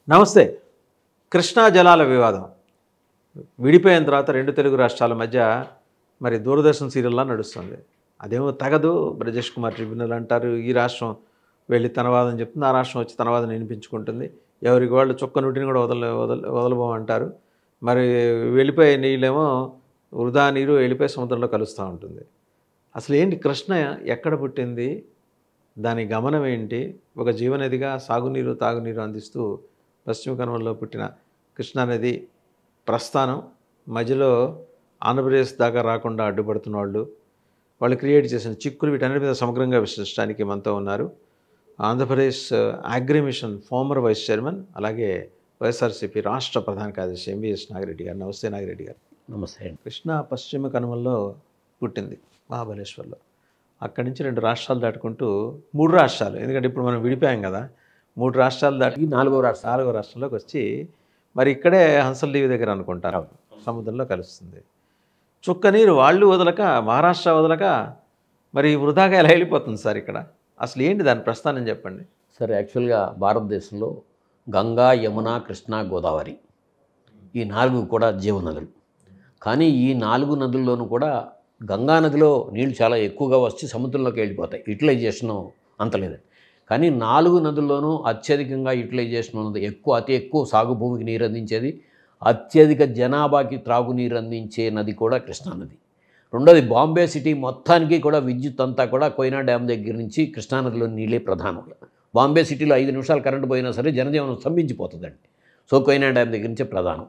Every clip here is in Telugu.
నమస్తే. కృష్ణా జలాల వివాదం విడిపోయిన తర్వాత రెండు తెలుగు రాష్ట్రాల మధ్య మరి దూరదర్శన్ సీరియల్లా నడుస్తుంది. అదేమో తగదు, బ్రజేష్ కుమార్ ట్రిబ్యునల్ అంటారు, ఈ రాష్ట్రం వెళ్ళి తన వాదన చెప్తుంది, ఆ రాష్ట్రం వచ్చి తన వాదన వినిపించుకుంటుంది, ఎవరికి వాళ్ళు చుక్క నుటిని కూడా వదలబోమంటారు. మరి వెళ్ళిపోయే నీళ్ళేమో వృధా నీరు వెళ్ళిపోయి సముద్రంలో కలుస్తూ ఉంటుంది. అసలు ఏంటి కృష్ణ ఎక్కడ పుట్టింది, దాని గమనం ఏంటి? ఒక జీవనదిగా సాగునీరు తాగునీరు అందిస్తూ పశ్చిమ కనుమల్లో పుట్టిన కృష్ణానది ప్రస్థానం మధ్యలో ఆంధ్రప్రదేశ్ దాకా రాకుండా అడ్డుపడుతున్న వాళ్ళు క్రియేట్ చేసిన చిక్కులు, వీటన్నిటి మీద సమగ్రంగా విశ్లేషించడానికి మనతో ఉన్నారు Andhra Pradesh agri mission former vice chairman, అలాగే వైఎస్ఆర్సీపీ రాష్ట్ర ప్రధాన కార్యదర్శి ఎంవీఎస్ నాగిరెడ్డి గారు. నమస్తే నాగిరెడ్డి గారు. నమస్తే. కృష్ణ పశ్చిమ కనుమల్లో పుట్టింది మహాబలేశ్వర్లో. అక్కడి నుంచి రెండు రాష్ట్రాలు దాటుకుంటూ మూడు రాష్ట్రాలు, ఎందుకంటే ఇప్పుడు మనం విడిపోయాం కదా, మూడు రాష్ట్రాలు దాటి నాలుగో రాష్ట్రంలోకి వచ్చి మరి ఇక్కడే హంసల్ దీవి దగ్గర అనుకుంటారు సముద్రంలో కలుస్తుంది. చుక్క నీరు వాళ్ళు వదలక, మహారాష్ట్ర వదలక మరి వృధాగా ఎలా వెళ్ళిపోతుంది సార్ ఇక్కడ? అసలు ఏంటి దాని ప్రస్థానం చెప్పండి. సరే, యాక్చువల్గా భారతదేశంలో గంగా, యమున, కృష్ణ, గోదావరి ఈ నాలుగు కూడా జీవనదులు. కానీ ఈ నాలుగు నదుల్లోనూ కూడా గంగా నదిలో నీళ్లు చాలా ఎక్కువగా వచ్చి సముద్రంలోకి వెళ్ళిపోతాయి. యూటిలైజేషను అంత లేదండి. కానీ నాలుగు నదుల్లోనూ అత్యధికంగా యూటిలైజేషన్ ఉన్నది, అతి ఎక్కువ సాగు భూమికి నీరు అందించేది, అత్యధిక జనాభాకి త్రాగునీరు అందించే నది కూడా కృష్ణానది. రెండోది, బాంబే సిటీ మొత్తానికి కూడా విద్యుత్ అంతా కూడా కోయినా డ్యామ్ దగ్గర నుంచి కృష్ణానదిలో నీళ్ళే ప్రధానం. బాంబే సిటీలో 5 నిమిషాలు కరెంటు పోయినా సరే జనజీవనం స్తంభించిపోతుందండి. సో కోయినా డ్యామ్ దగ్గర నుంచే ప్రధానం.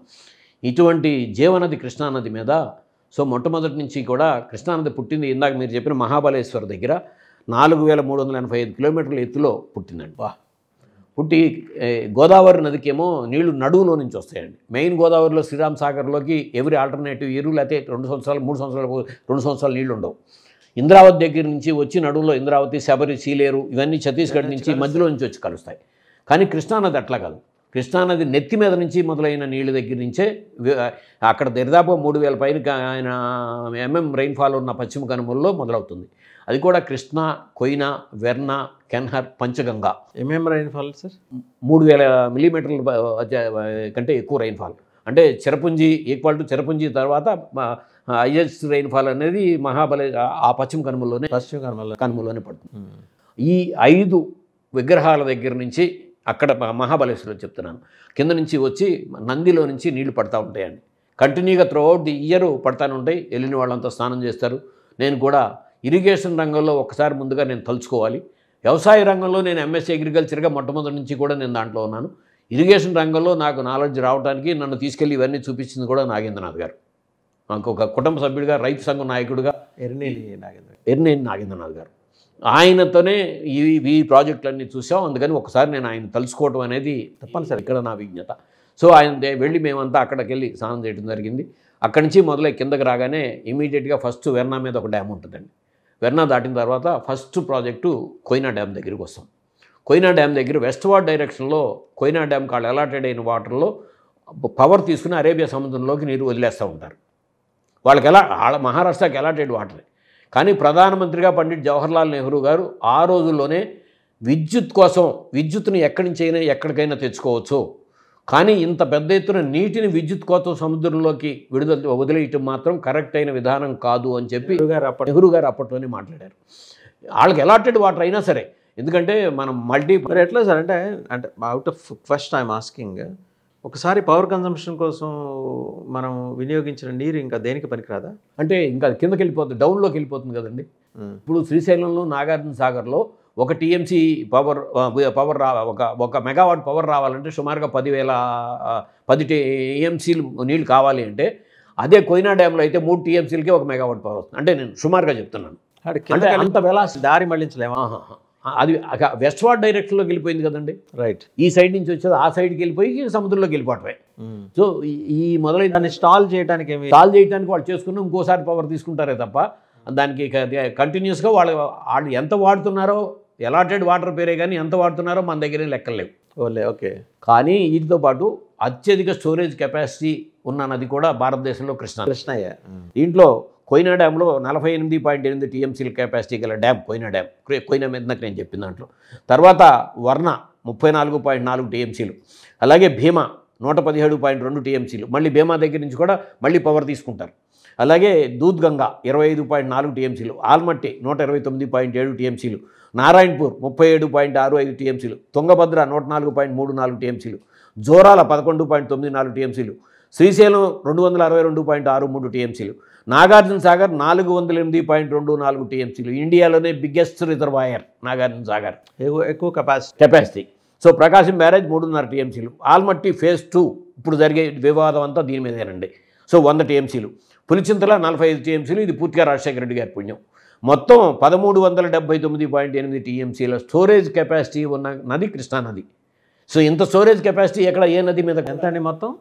ఇటువంటి జీవనది కృష్ణానది మీద సో మొట్టమొదటి నుంచి కూడా కృష్ణానది పుట్టింది ఇందాక మీరు చెప్పిన మహాబలేశ్వర్ దగ్గర 4385 కిలోమీటర్ల ఎత్తులో పుట్టిందండి. పుట్టి గోదావరి నదికి ఏమో నీళ్లు నడువులో నుంచి వస్తాయండి. మెయిన్ గోదావరిలో శ్రీరామ్ సాగర్లోకి ఎవరి ఆల్టర్నేటివ్ ఇయర్ లేకపోతే 2 సంవత్సరాలు 3 సంవత్సరాలు 2 సంవత్సరాలు నీళ్లు ఉండవు. ఇంద్రావతి దగ్గర నుంచి వచ్చి నడువులో ఇంద్రావతి, శబరి, సీలేరు ఇవన్నీ ఛత్తీస్గఢ్ నుంచి మధ్యలో నుంచి వచ్చి కలుస్తాయి. కానీ కృష్ణానది అట్లా కాదు. కృష్ణానది నెత్తి మీద నుంచి మొదలైన నీళ్ళ దగ్గర నుంచే అక్కడ దరిదాపు 3000 పైన ఆయన ఎంఎం రైన్ఫాల్ ఉన్న పశ్చిమ కనుమల్లో మొదలవుతుంది. అది కూడా Krishna, Koyna, Warna, Kanher, Panchganga. Mm rainfall sir 3000 మిల్లీమీటర్ల కంటే ఎక్కువ రైన్ఫాల్. అంటే చిరపుంజి ఈక్వల్ టు చిరపుంజి తర్వాత హైయెస్ట్ రైన్ఫాల్ అనేది ఆ పశ్చిమ కనుమల్లోనే పడుతుంది. ఈ 5 విగ్రహాల దగ్గర నుంచి అక్కడ మహాబలేశ్వరం చెప్తున్నాను, కింద నుంచి వచ్చి నందిలో నుంచి నీళ్లు పడతా ఉంటాయండి. కంటిన్యూగా త్రూఅవుట్ ది ఇయర్ పడతానే ఉంటాయి. వెళ్ళిన వాళ్ళంతా స్నానం చేస్తారు. నేను కూడా ఇరిగేషన్ రంగంలో ఒకసారి ముందుగా నేను తలుచుకోవాలి. వ్యవసాయ రంగంలో నేను ఎంఎస్సీ అగ్రికల్చర్గా మొట్టమొదటి నుంచి కూడా నేను దాంట్లో ఉన్నాను. ఇరిగేషన్ రంగంలో నాకు నాలెడ్జ్ రావడానికి నన్ను తీసుకెళ్ళి ఇవన్నీ చూపించింది కూడా నాగేంద్రనాథ్ గారు. నాకు ఒక కుటుంబ సభ్యుడిగా, రైతు సంఘం నాయకుడిగా ఎర్నేని నాగేంద్రనాథ్ గారు, ఆయనతోనే ఈ ప్రాజెక్టులన్నీ చూసాం. అందుకని ఒకసారి నేను ఆయన తలుచుకోవడం అనేది తప్పనిసరి ఇక్కడ నా విజ్ఞత. సో ఆయన వెళ్ళి మేమంతా అక్కడికి వెళ్ళి స్నానం చేయడం జరిగింది. అక్కడి నుంచి మొదలై కిందకి రాగానే ఇమీడియట్గా ఫస్ట్ వెర్నా మీద ఒక డ్యామ్ ఉంటుందండి. వెర్నా దాటిన తర్వాత ఫస్ట్ ప్రాజెక్టు కోయినా డ్యామ్ దగ్గరికి వస్తాం. కోయినా డ్యామ్ దగ్గర వెస్ట్వార్డ్ డైరెక్షన్లో కోయినా డ్యామ్ కాళ్ళు అలాటెడ్ అయిన వాటర్లో పవర్ తీసుకుని అరేబియా సముద్రంలోకి నీరు వదిలేస్తూ ఉంటారు. వాళ్ళకి మహారాష్ట్రకి అలాటెడ్ వాటరే. కానీ ప్రధానమంత్రిగా పండిట్ జవహర్లాల్ నెహ్రూ గారు ఆ రోజుల్లోనే విద్యుత్ కోసం విద్యుత్తుని ఎక్కడి నుంచి అయినా ఎక్కడికైనా తెచ్చుకోవచ్చు, కానీ ఇంత పెద్ద ఎత్తున నీటిని విద్యుత్ కోసం సముద్రంలోకి వదిలేయటం మాత్రం కరెక్ట్ అయిన విధానం కాదు అని చెప్పి నెహ్రూ గారు అప్పట్లోనే మాట్లాడారు. వాళ్ళకి అలాటెడ్ వాటర్ అయినా సరే, ఎందుకంటే మనం మరి ఎట్లా సార్ అంటే out of first I'm asking, ఒకసారి పవర్ కన్జంప్షన్ కోసం మనం వినియోగించిన నీరు ఇంకా దేనికి పనికిరాదా? అంటే ఇంకా కిందకి వెళ్ళిపోతుంది, డౌన్లోకి వెళ్ళిపోతుంది కదండి. ఇప్పుడు శ్రీశైలంలో, నాగార్జున సాగర్లో 1 టీఎంసీ పవర్ ఒక మెగావాట్ పవర్ రావాలంటే సుమారుగా 10 టీఎంసీలు నీళ్ళు కావాలి. అంటే అదే కోయినా డ్యామ్లో అయితే 3 టీఎంసీలకే 1 మెగావాట్ పవర్ వస్తుంది. అంటే నేను సుమారుగా చెప్తున్నాను. అంటే అంత వెలాసిటీ దారి మళ్ళించలేమా? అది వెస్ట్వార్డ్ డైరెక్షన్లోకి వెళ్ళిపోయింది కదండి. రైట్. ఈ సైడ్ నుంచి వచ్చేది ఆ సైడ్కి వెళ్ళిపోయి సముద్రంలోకి వెళ్ళిపోవటమే. సో ఈ మొదలైన దాన్ని స్టాల్ చేయడానికి వాళ్ళు చేసుకుని ఇంకోసారి పవర్ తీసుకుంటారే తప్ప దానికి కంటిన్యూస్గా వాళ్ళు ఎంత వాడుతున్నారో, అలాటెడ్ వాటర్ పేరే కానీ ఎంత వాడుతున్నారో మన దగ్గర లెక్కలు లేవు. ఓకే. కానీ వీటితో పాటు అత్యధిక స్టోరేజ్ కెపాసిటీ ఉన్న నది కూడా భారతదేశంలో కృష్ణయ్య. దీంట్లో కోయినా డ్యాంలో 48.8 టీఎంసీల కెపాసిటీ గల డ్యామ్ కోయినా డ్యామ్. కోయినా మీద నేను చెప్పిన దాంట్లో. తర్వాత వర్ణ 34.4 టీఎంసీలు. అలాగే భీమా 117.2 టీఎంసీలు. మళ్ళీ భీమా దగ్గర నుంచి కూడా మళ్ళీ పవర్ తీసుకుంటారు. అలాగే దూద్గంగా 25.4 టీఎంసీలు. ఆల్మట్టి 129.7 టీఎంసీలు. నారాయణపూర్ 37.65 టీఎంసీలు. తుంగభద్ర 104.34 టీఎంసీలు. జోరాల 11.94 టీఎంసీలు. శ్రీశైలం 262.63 టీఎంసీలు. నాగార్జున సాగర్ 408.24 టీఎంసీలు. ఇండియాలోనే బిగ్గెస్ట్ రిజర్వాయర్ నాగార్జున సాగర్, ఎక్కువ కెపాసిటీ. సో ప్రకాశం బ్యారేజ్ 3.5 టీఎంసీలు. ఆల్మట్టి ఫేజ్ 2 ఇప్పుడు జరిగే వివాదం అంతా దీని మీదేనండి. సో 100 టీఎంసీలు. పులిచింతల 45 టీఎంసీలు. ఇది పూర్తిగా రాజశేఖర రెడ్డి గారి పుణ్యం. మొత్తం 1379.8 టీఎంసీల స్టోరేజ్ కెపాసిటీ ఉన్న నది కృష్ణానది. సో ఇంత స్టోరేజ్ కెపాసిటీ ఎక్కడ ఏ నది మీద ఎంత అండి మొత్తం?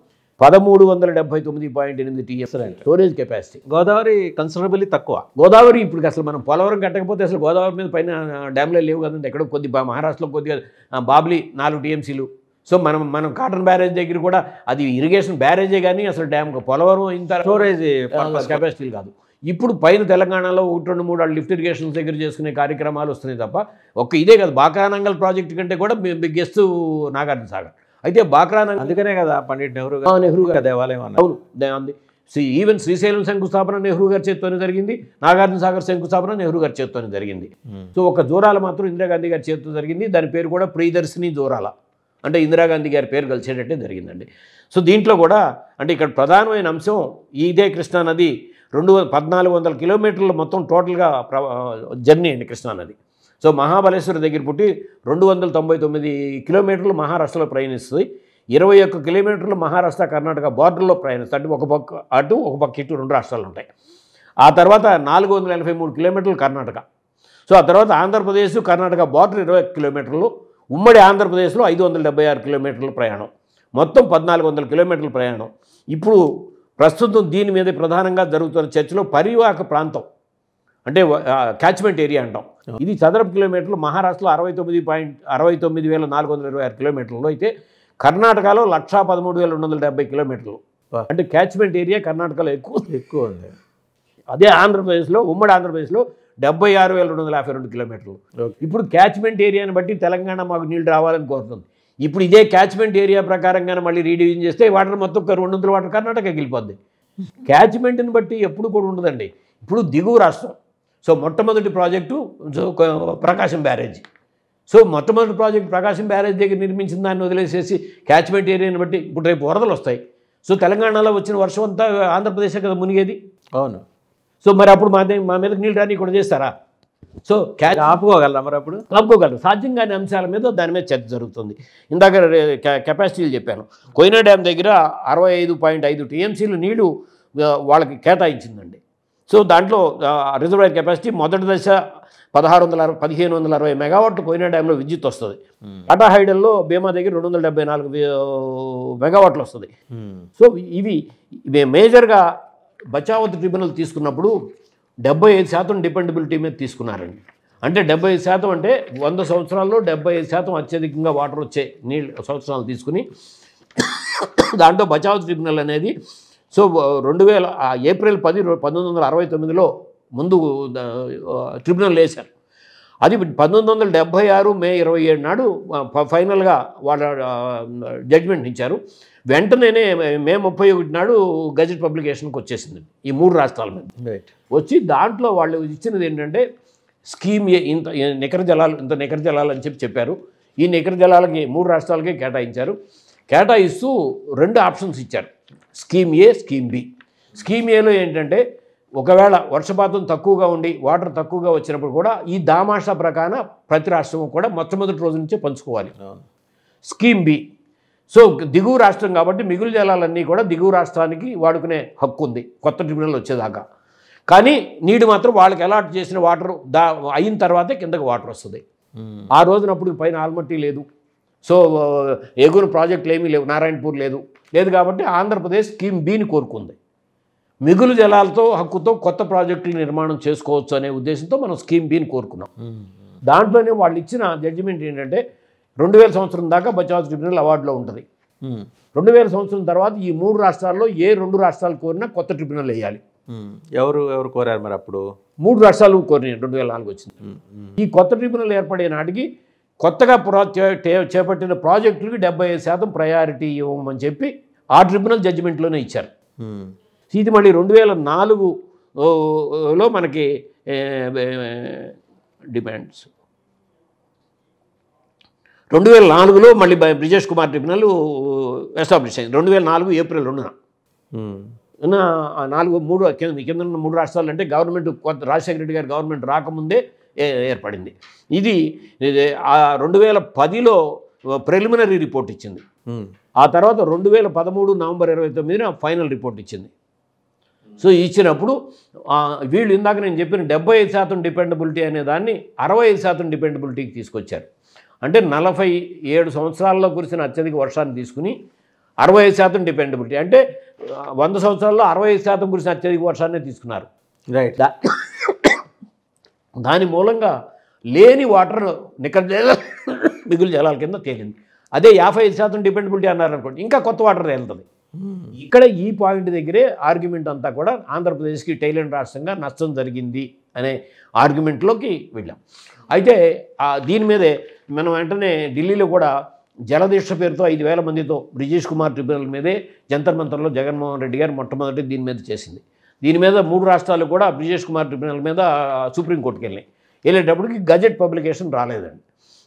1379.8 TMC storage capacity. Godavari considerably తక్కువ. గోదావరి ఇప్పుడు అసలు మనం పోలవరం కట్టకపోతే అసలు గోదావరి మీద పైన డ్యామ్లే లేవు కదండి. ఎక్కడో మహారాష్ట్రలో కొద్దిగా బాబ్లీ 4 టీఎంసీలు. సో మనం కాటన్ బ్యారేజ్ దగ్గర కూడా అది ఇరిగేషన్ బ్యారేజే కానీ అసలు డ్యామ్ పోలవరం ఇంత స్టోరేజ్ కెపాసిటీలు కాదు. ఇప్పుడు పైన తెలంగాణలో 1, 2, 3 లిఫ్ట్ ఇరిగేషన్స్ దగ్గర చేసుకునే కార్యక్రమాలు వస్తున్నాయి తప్ప ఇదే కదా. బాక్రానంగల్ ప్రాజెక్టు కంటే కూడా బిగ్గెస్ట్ నాగార్జున సాగర్. అయితే బాక్రానంగల్ అందుకనే కదా పండిట్ నెహ్రూ గారు దేవాలయం అన్నారు. అవును. ఈవెన్ శ్రీశైలం శంకుస్థాపన నెహ్రూ గారి చేత్తోనే జరిగింది. నాగార్జున సాగర్ శంకుస్థాపన నెహ్రూ గారి చేత్తోనే జరిగింది. సో ఒక జోరాల మాత్రం ఇందిరాగాంధీ గారి చేతితో జరిగింది. దాని పేరు కూడా ప్రియదర్శిని జోరాల, అంటే ఇందిరాగాంధీ గారి పేరు కలిసేటట్టే జరిగిందండి. సో దీంట్లో కూడా అంటే ఇక్కడ ప్రధానమైన అంశం ఇదే కృష్ణానది 1400 కిలోమీటర్లు మొత్తం టోటల్గా జర్నీ అండి కృష్ణానది. సో మహాబలేశ్వర దగ్గర పుట్టి 299 కిలోమీటర్లు మహారాష్ట్రలో ప్రయాణిస్తుంది. 21 కిలోమీటర్లు మహారాష్ట్ర కర్ణాటక బార్డర్లో ప్రయాణిస్తుంది. అంటే ఒక పక్క అటు ఒక పక్క ఇటు 2 రాష్ట్రాలు ఉంటాయి. ఆ తర్వాత 483 కిలోమీటర్లు కర్ణాటక. సో ఆ తర్వాత ఆంధ్రప్రదేశ్ కర్ణాటక బార్డర్ 21 కిలోమీటర్లు. ఉమ్మడి ఆంధ్రప్రదేశ్లో 576 కిలోమీటర్ల ప్రయాణం. మొత్తం 1400 కిలోమీటర్ల ప్రయాణం. ఇప్పుడు ప్రస్తుతం దీని మీద ప్రధానంగా జరుగుతున్న చర్చలో పరివాహక ప్రాంతం అంటే క్యాచ్మెంట్ ఏరియా అంటాం. ఇది చదరపు కిలోమీటర్లు. మహారాష్ట్రలో 69,426 కిలోమీటర్లు అయితే కర్ణాటకలో 1,13,270 కిలోమీటర్లు. అంటే క్యాచ్మెంట్ ఏరియా కర్ణాటకలో ఎక్కువ ఉంది. అదే ఆంధ్రప్రదేశ్లో ఉమ్మడి ఆంధ్రప్రదేశ్లో 76,252 కిలోమీటర్లు. ఇప్పుడు క్యాచ్మెంట్ ఏరియాని బట్టి తెలంగాణ మాకు నీళ్ళు రావాలని కోరుతుంది. ఇప్పుడు ఇదే క్యాచ్మెంట్ ఏరియా ప్రకారంగానే మళ్ళీ రీడివిజన్ చేస్తే వాటర్ మొత్తం 200 వాటర్ కర్ణాటకకి వెళ్ళిపోద్ది. క్యాచ్మెంట్ని బట్టి ఎప్పుడు కూడా ఉండదండి. ఇప్పుడు దిగువ రాష్ట్రం. సో మొట్టమొదటి ప్రాజెక్టు ప్రకాశం బ్యారేజ్. సో మొట్టమొదటి ప్రాజెక్టు ప్రకాశం బ్యారేజ్ దగ్గర నిర్మించిన దాన్ని వదిలేసేసి క్యాచ్మెంట్ ఏరియాని బట్టి ఇప్పుడు రేపు వరదలు వస్తాయి. సో తెలంగాణలో వచ్చిన వర్షం అంతా ఆంధ్రప్రదేశ్ కదా మునిగేది. అవును. సో మరి అప్పుడు మా మీదకి నీళ్ళు రాని కూడా చేస్తారా? సో ఆపుకోగలరా మరి? అప్పుడు ఆపుకోగలరు. సాధ్యం కాని అంశాల మీద దాని మీద చర్చ జరుగుతుంది. ఇందాక కెపాసిటీలు చెప్పాను. కోయినా డ్యామ్ దగ్గర 65.5 టీఎంసీలు నీళ్లు వాళ్ళకి కేటాయించిందండి. సో దాంట్లో రిజర్వాయర్ కెపాసిటీ మొదటి దశ 1560 మెగావాట్లు కోయినా డ్యాంలో విద్యుత్ వస్తుంది. టాటా హైడల్లో భీమా దగ్గర 274 మెగావాట్లు వస్తుంది. సో ఇవి మేజర్గా బచావత్ ట్రిబ్యునల్ తీసుకున్నప్పుడు 75% డిపెండబిలిటీ మీద తీసుకున్నారండి. అంటే 75% అంటే 100 సంవత్సరాల్లో 75% అత్యధికంగా వాటర్ వచ్చే నీళ్ళు సంవత్సరాలు తీసుకుని దాంట్లో బచావత్ ట్రిబ్యునల్ అనేది సో ఏప్రిల్ 10, 1969లో ముందు ట్రిబ్యునల్ వేశారు. అది 1976 మే 27 నాడు ఫైనల్గా వాళ్ళ జడ్జిమెంట్ ఇచ్చారు. వెంటనే మే 31 నాడు గజెట్ పబ్లికేషన్కి వచ్చేసింది ఈ 3 రాష్ట్రాల మీద. వచ్చి దాంట్లో వాళ్ళు ఇచ్చినది ఏంటంటే స్కీమ్ ఇంత నికర జలాలు అని చెప్పారు. ఈ నికర జలాలకి 3 రాష్ట్రాలకే కేటాయించారు. కేటాయిస్తూ 2 ఆప్షన్స్ ఇచ్చారు, స్కీమ్ ఏ, స్కీమ్ బి. స్కీమ్ ఏలో ఏంటంటే ఒకవేళ వర్షపాతం తక్కువగా ఉండి వాటర్ తక్కువగా వచ్చినప్పుడు కూడా ఈ దామాషా ప్రకారం ప్రతి రాష్ట్రం కూడా మొట్టమొదటి రోజు నుంచే పంచుకోవాలి. స్కీమ్ బి సో దిగువ రాష్ట్రం కాబట్టి మిగులు జలాలన్నీ కూడా దిగువ రాష్ట్రానికి వాడుకునే హక్కు ఉంది కొత్త ట్రిబ్యునల్ వచ్చేదాకా. కానీ నీడు మాత్రం వాళ్ళకి అలాట్ చేసిన వాటర్ అయిన తర్వాతే కిందకి వాటర్ వస్తుంది. ఆ రోజునప్పుడు పైన ఆల్మట్టి లేదు. సో ఎగురు ప్రాజెక్టులు ఏమీ లేవు, నారాయణపూర్ లేదు కాబట్టి ఆంధ్రప్రదేశ్ స్కీమ్ బిని కోరుకుంది. మిగులు జలాలతో హక్కుతో కొత్త ప్రాజెక్టులు నిర్మాణం చేసుకోవచ్చు అనే ఉద్దేశంతో మనం స్కీమ్ బిని కోరుకున్నాం. దాంట్లోనే వాళ్ళు ఇచ్చిన జడ్జిమెంట్ ఏంటంటే 2000 సంవత్సరం దాకా బచావత్ ట్రిబ్యునల్ అవార్డులో ఉంటుంది. 2000 సంవత్సరం తర్వాత ఈ 3 రాష్ట్రాల్లో ఏ 2 రాష్ట్రాలు కోరినా కొత్త ట్రిబ్యునల్ వేయాలి. ఎవరు కోరారు మరి? అప్పుడు 3 రాష్ట్రాలు కోరినాయి. 2004 వచ్చింది. ఈ కొత్త ట్రిబ్యునల్ ఏర్పడే నాటికి కొత్తగా చేపట్టిన ప్రాజెక్టులకి 75% ప్రయారిటీ ఇవ్వమని చెప్పి ఆ ట్రిబ్యునల్ జడ్జిమెంట్లోనే ఇచ్చారు. ఇది మళ్ళీ 2004లో మనకి డిమాండ్స్ 2004లో మళ్ళీ బ్రిజేష్ కుమార్ ట్రిబ్యునల్ ఎస్టాబ్లిష్ అయింది 2004 ఏప్రిల్ 2న. 3 కింద 3 రాష్ట్రాలు అంటే గవర్నమెంట్ కొత్త రాజశేఖర రెడ్డి గారి గవర్నమెంట్ రాకముందే ఏర్పడింది. ఇది 2010లో ప్రిలిమినరీ రిపోర్ట్ ఇచ్చింది. ఆ తర్వాత 2013 నవంబర్ 29న ఫైనల్ రిపోర్ట్ ఇచ్చింది. సో ఇచ్చినప్పుడు వీళ్ళు ఇందాక నేను చెప్పిన 75% డిపెండబిలిటీ అనే దాన్ని 65% డిపెండబిలిటీకి తీసుకొచ్చారు. అంటే 47 సంవత్సరాల్లో కురిసిన అత్యధిక వర్షాన్ని తీసుకుని 65% డిపెండబిలిటీ అంటే 100 సంవత్సరాల్లో 65% కురిసిన అత్యధిక వర్షాన్ని తీసుకున్నారు. రైట్. దాని మూలంగా లేని వాటర్ మిగులు జలాల కింద తేలింది. అదే 55% డిపెండబిలిటీ అన్నారనుకోండి, ఇంకా కొత్త వాటర్ వెళ్తుంది. ఇక్కడ ఈ పాయింట్ దగ్గరే ఆర్గ్యుమెంట్ అంతా కూడా ఆంధ్రప్రదేశ్కి టైలెండ్ రాష్ట్రంగా నష్టం జరిగింది అనే ఆర్గ్యుమెంట్లోకి వెళ్ళాం. అయితే దీని మీదే మనం వెంటనే ఢిల్లీలో కూడా జలదీక్ష పేరుతో 5,000 మందితో బ్రిజేష్ కుమార్ ట్రిబ్యునల్ మీదే జంతర్ మంతర్లో జగన్మోహన్ రెడ్డి గారు మొట్టమొదటి దీని మీద చేసింది. దీని మీద 3 రాష్ట్రాలు కూడా బ్రిజేష్ కుమార్ ట్రిబ్యునల్ మీద సుప్రీంకోర్టుకి వెళ్ళేటప్పటికి గజెట్ పబ్లికేషన్ రాలేదండి.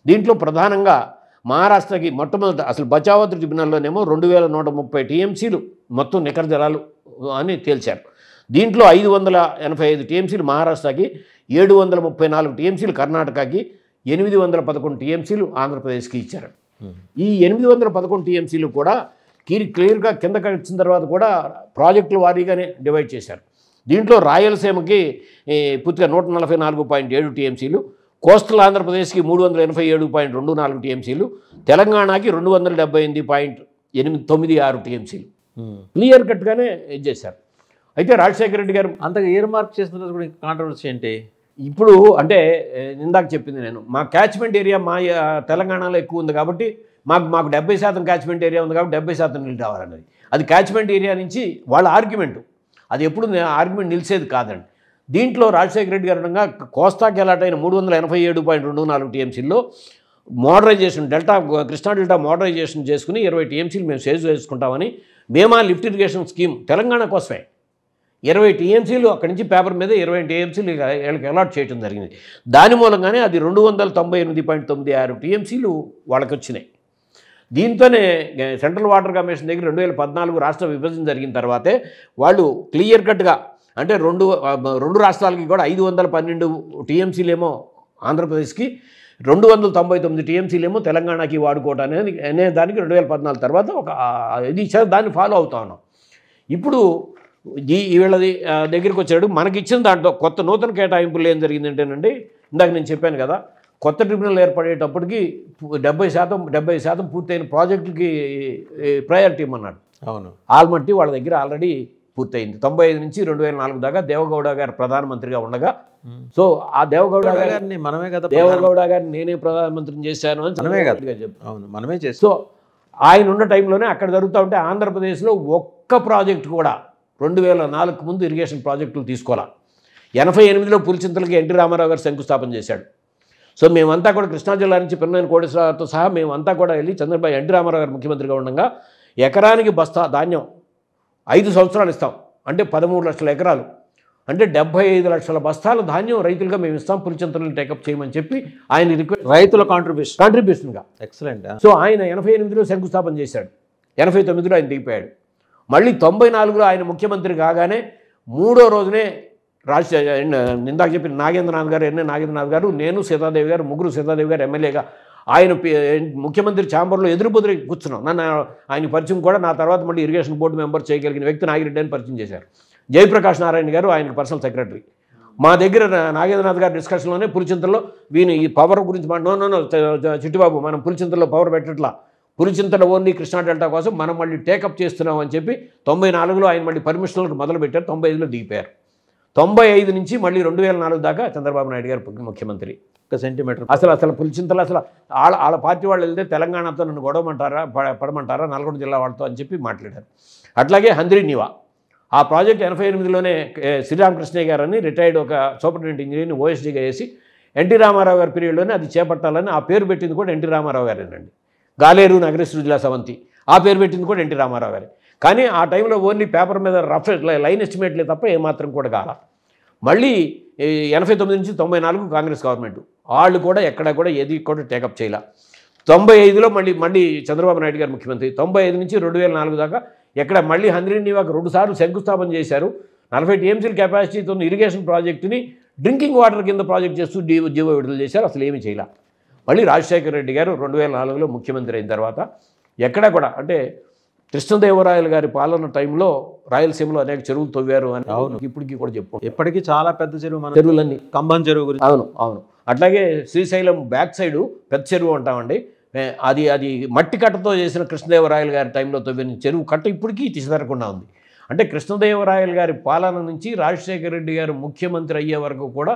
దీంట్లో ప్రధానంగా మహారాష్ట్రకి మొట్టమొదట అసలు బచావత్ ట్రిబ్యునల్లోనేమో 2,130 టీఎంసీలు మొత్తం నికర జలాలు అని తేల్చారు. దీంట్లో 585 టీఎంసీలు మహారాష్ట్రకి, 734 టీఎంసీలు కర్ణాటకకి, 811 టీఎంసీలు ఆంధ్రప్రదేశ్కి ఇచ్చారు. ఈ 811 టీఎంసీలు కూడా క్లియర్గా కిందకి వచ్చిన తర్వాత కూడా ప్రాజెక్టుల వారీగానే డివైడ్ చేశారు. దీంట్లో రాయలసీమకి పూర్తిగా 144.7 టీఎంసీలు, కోస్టల్ ఆంధ్రప్రదేశ్కి 387.24 టీఎంసీలు, తెలంగాణకి 278.96 టీఎంసీలు క్లియర్ కట్గానే చేశారు. అయితే రాజశేఖర రెడ్డి గారు అంతగా ఇయర్ మార్క్ చేసిన కూడా కాంట్రవర్సీ ఏంటి? ఇప్పుడు అంటే ఇందాక చెప్పింది నేను, మా క్యాచ్మెంట్ ఏరియా మా తెలంగాణలో ఎక్కువ ఉంది కాబట్టి మాకు 70% క్యాచ్మెంట్ ఏరియా ఉంది కాబట్టి 70% నీళ్ళు రావాలన్నది. అది క్యాచ్మెంట్ ఏరియా నుంచి వాళ్ళ ఆర్గ్యుమెంటు. అది ఎప్పుడు ఆర్గ్యుమెంట్ నిలిచేది కాదండి. దీంట్లో రాజశేఖర రెడ్డి గారు ఉండగా కోస్తాకి అలాటైన 387.24 టీఎంసీల్లో మోడరైజేషన్ కృష్ణా డెల్టా మోడరైజేషన్ చేసుకుని 20 టీఎంసీలు మేము సేవ్ చేసుకుంటామని మేమా లిఫ్ట్ ఇరిగేషన్ స్కీమ్ తెలంగాణ కోసమే 20 టీఎంసీలు అక్కడి నుంచి పేపర్ మీద 20 టీఎంసీలు వీళ్ళకి అలాట్ చేయడం జరిగింది. దాని మూలంగానే అది 298.96 టీఎంసీలు వాళ్ళకి వచ్చినాయి. దీంతోనే సెంట్రల్ వాటర్ కమిషన్ దగ్గర 2014 రాష్ట్ర విభజన జరిగిన తర్వాతే వాళ్ళు క్లియర్ కట్గా అంటే రెండు రాష్ట్రాలకి కూడా 512 టీఎంసీలేమో ఆంధ్రప్రదేశ్కి, 299 టీఎంసీలేమో తెలంగాణకి వాడుకోవటం అనే దానికి 2014 తర్వాత ఒక ఇది ఇచ్చారు. దాన్ని ఫాలో అవుతా ఉన్నాం. ఇప్పుడు వీళ్ళది దగ్గరికి వచ్చాడు. మనకి ఇచ్చిన దాంట్లో కొత్త నూతన కేటాయింపులు ఏం జరిగిందంటేనండి, ఇందాక నేను చెప్పాను కదా, కొత్త ట్రిబ్యునల్ ఏర్పడేటప్పటికి 70% పూర్తయిన ప్రాజెక్టులకి ప్రయారిటీ ఇమ్మన్నాడు. అవును, ఆల్మట్టి వాళ్ళ దగ్గర ఆల్రెడీ పూర్తయింది. 95 నుంచి 2004 దాకా దేవగౌడ గారు ప్రధానమంత్రిగా ఉండగా, సో ఆ దేవగౌడ గారిని మనమే కదా, దేవగౌడ గారిని నేనే ప్రధానమంత్రిని చేశాను అని మనమే కదా చెప్పాను. అవును, మనమే చేస్తాం. సో ఆయన ఉన్న టైంలోనే అక్కడ జరుగుతూ ఉంటే ఆంధ్రప్రదేశ్లో ఒక్క ప్రాజెక్టు కూడా 2004 ముందు ఇరిగేషన్ ప్రాజెక్టులు తీసుకోవాలి. 88లో పులిచింతలకి ఎన్టీ రామారావు గారు శంకుస్థాపన చేశాడు. సో మేమంతా కూడా కృష్ణా జిల్లా నుంచి పిన్నెల్లి కోటేశ్వరరావుతో సహా మేమంతా కూడా వెళ్ళి చంద్రబాబు ఎన్టీ రామారావు గారు ముఖ్యమంత్రిగా ఉండగా ఎకరానికి బస్తా ధాన్యం 5 సంవత్సరాలు ఇస్తాం, అంటే 13 లక్షల ఎకరాలు, అంటే 75 లక్షల బస్తాల ధాన్యం రైతులుగా మేము ఇస్తాం, పులిచింతలను టేకప్ చేయమని చెప్పి ఆయన రిక్వెస్ట్, రైతుల కాంట్రిబ్యూషన్గా. ఎక్సలెంట్. సో ఆయన 88లో శంకుస్థాపన చేశాడు, 89లో ఆయన దిగిపోయాడు. మళ్ళీ 94లో ఆయన ముఖ్యమంత్రి కాగానే 3వ రోజునే ఇందాక చెప్పిన నాగేంద్రనాథ్ గారు, నాగేంద్రనాథ్ గారు, నేను, సీతాదేవి గారు, ముగ్గురు, సీతాదేవి గారు ఎమ్మెల్యేగా ఆయన ముఖ్యమంత్రి ఛాంబర్లో ఎదురుబెదురు కూర్చున్నాం. ఆయన పరిచయం కూడా నా తర్వాత మళ్ళీ ఇరిగేషన్ బోర్డు మెంబర్ చేయగలిగిన వ్యక్తి నాగిరెడ్డి అని పరిచయం చేశారు. జయప్రకాష్ నారాయణ గారు ఆయనకు పర్సనల్ సెక్రటరీ. మా దగ్గర నాగేంద్రనాథ్ గారి డిస్కషన్లోనే పులిచింతల్లో ఈ పవర్ గురించి చిట్టిబాబు మనం పులిచింతల్లో పవర్ పెట్టట్లా, పులిచింతల ఓన్లీ కృష్ణా డెల్టా కోసం మనం మళ్ళీ టేకప్ చేస్తున్నాం అని చెప్పి 94లో ఆయన మళ్ళీ పర్మిషన్లకు మొదలుపెట్టారు. 95లో దిగిపోయారు. 95 నుంచి మళ్ళీ 2004 దాకా చంద్రబాబు నాయుడు గారు ముఖ్యమంత్రి. ఒక సెంటీమీటర్ అసలు పులిచింతలు వాళ్ళ పార్టీ వాళ్ళు వెళ్తే తెలంగాణతో నన్ను పడమంటారా నల్గొండ జిల్లా వాళ్ళతో అని చెప్పి మాట్లాడారు. అట్లాగే హంద్రీ నివా ఆ ప్రాజెక్ట్ 88లోనే శ్రీరామకృష్ణయ్య గారని రిటైర్డ్ ఒక సూపరింటెండెంట్ ఇంజనీర్ని ఓఎస్డీగా వేసి ఎన్టీ రామారావు గారి పీరియడ్లోనే అది చేపట్టాలని ఆ పేరు పెట్టింది కూడా ఎన్టీ రామారావు గారేనండి. గాలేరు నగర సృజల సవంతి ఆ పేరు పెట్టింది కూడా ఎన్టీ రామారావు గారే. కానీ ఆ టైంలో ఓన్లీ పేపర్ మీద రఫ్ లైన్ ఎస్టిమేట్లే తప్ప ఏమాత్రం కూడా కాల. మళ్ళీ 89 నుంచి 94 కాంగ్రెస్ గవర్నమెంట్ వాళ్ళు కూడా ఎక్కడ కూడా ఏది కూడా టేకప్ చేయాల. 95లో మళ్ళీ చంద్రబాబు నాయుడు గారు ముఖ్యమంత్రి. 95 నుంచి 2004 దాకా ఎక్కడ మళ్ళీ హంద్రీ నివాక్ 2 సార్లు శంకుస్థాపన చేశారు. 40 టీఎంసీల కెపాసిటీతో ఇరిగేషన్ ప్రాజెక్టుని డ్రింకింగ్ వాటర్ కింద ప్రాజెక్ట్ చేస్తూ జీవో విడుదల చేశారు. అసలు ఏమీ చేయాల. మళ్ళీ రాజశేఖర రెడ్డి గారు 2004లో ముఖ్యమంత్రి అయిన తర్వాత ఎక్కడా కూడా అంటే కృష్ణదేవరాయలు గారి పాలన టైంలో రాయలసీమలో అనేక చెరువులు తవ్వారు అని ఇప్పటికీ కూడా చెప్పు. ఎప్పటికీ చాలా పెద్ద చెరువు మన చెరువులన్నీ కంబం చెరువు గురించి. అవును. అట్లాగే శ్రీశైలం బ్యాక్ సైడు పెద్ద చెరువు అంటామండి. అది మట్టి కట్టతో చేసిన కృష్ణదేవరాయలు గారి టైంలో తవ్విన చెరువు కట్ట ఇప్పటికీ తీసిదరకుండా ఉంది. అంటే కృష్ణదేవరాయలు గారి పాలన నుంచి రాజశేఖర రెడ్డి గారు ముఖ్యమంత్రి అయ్యే వరకు కూడా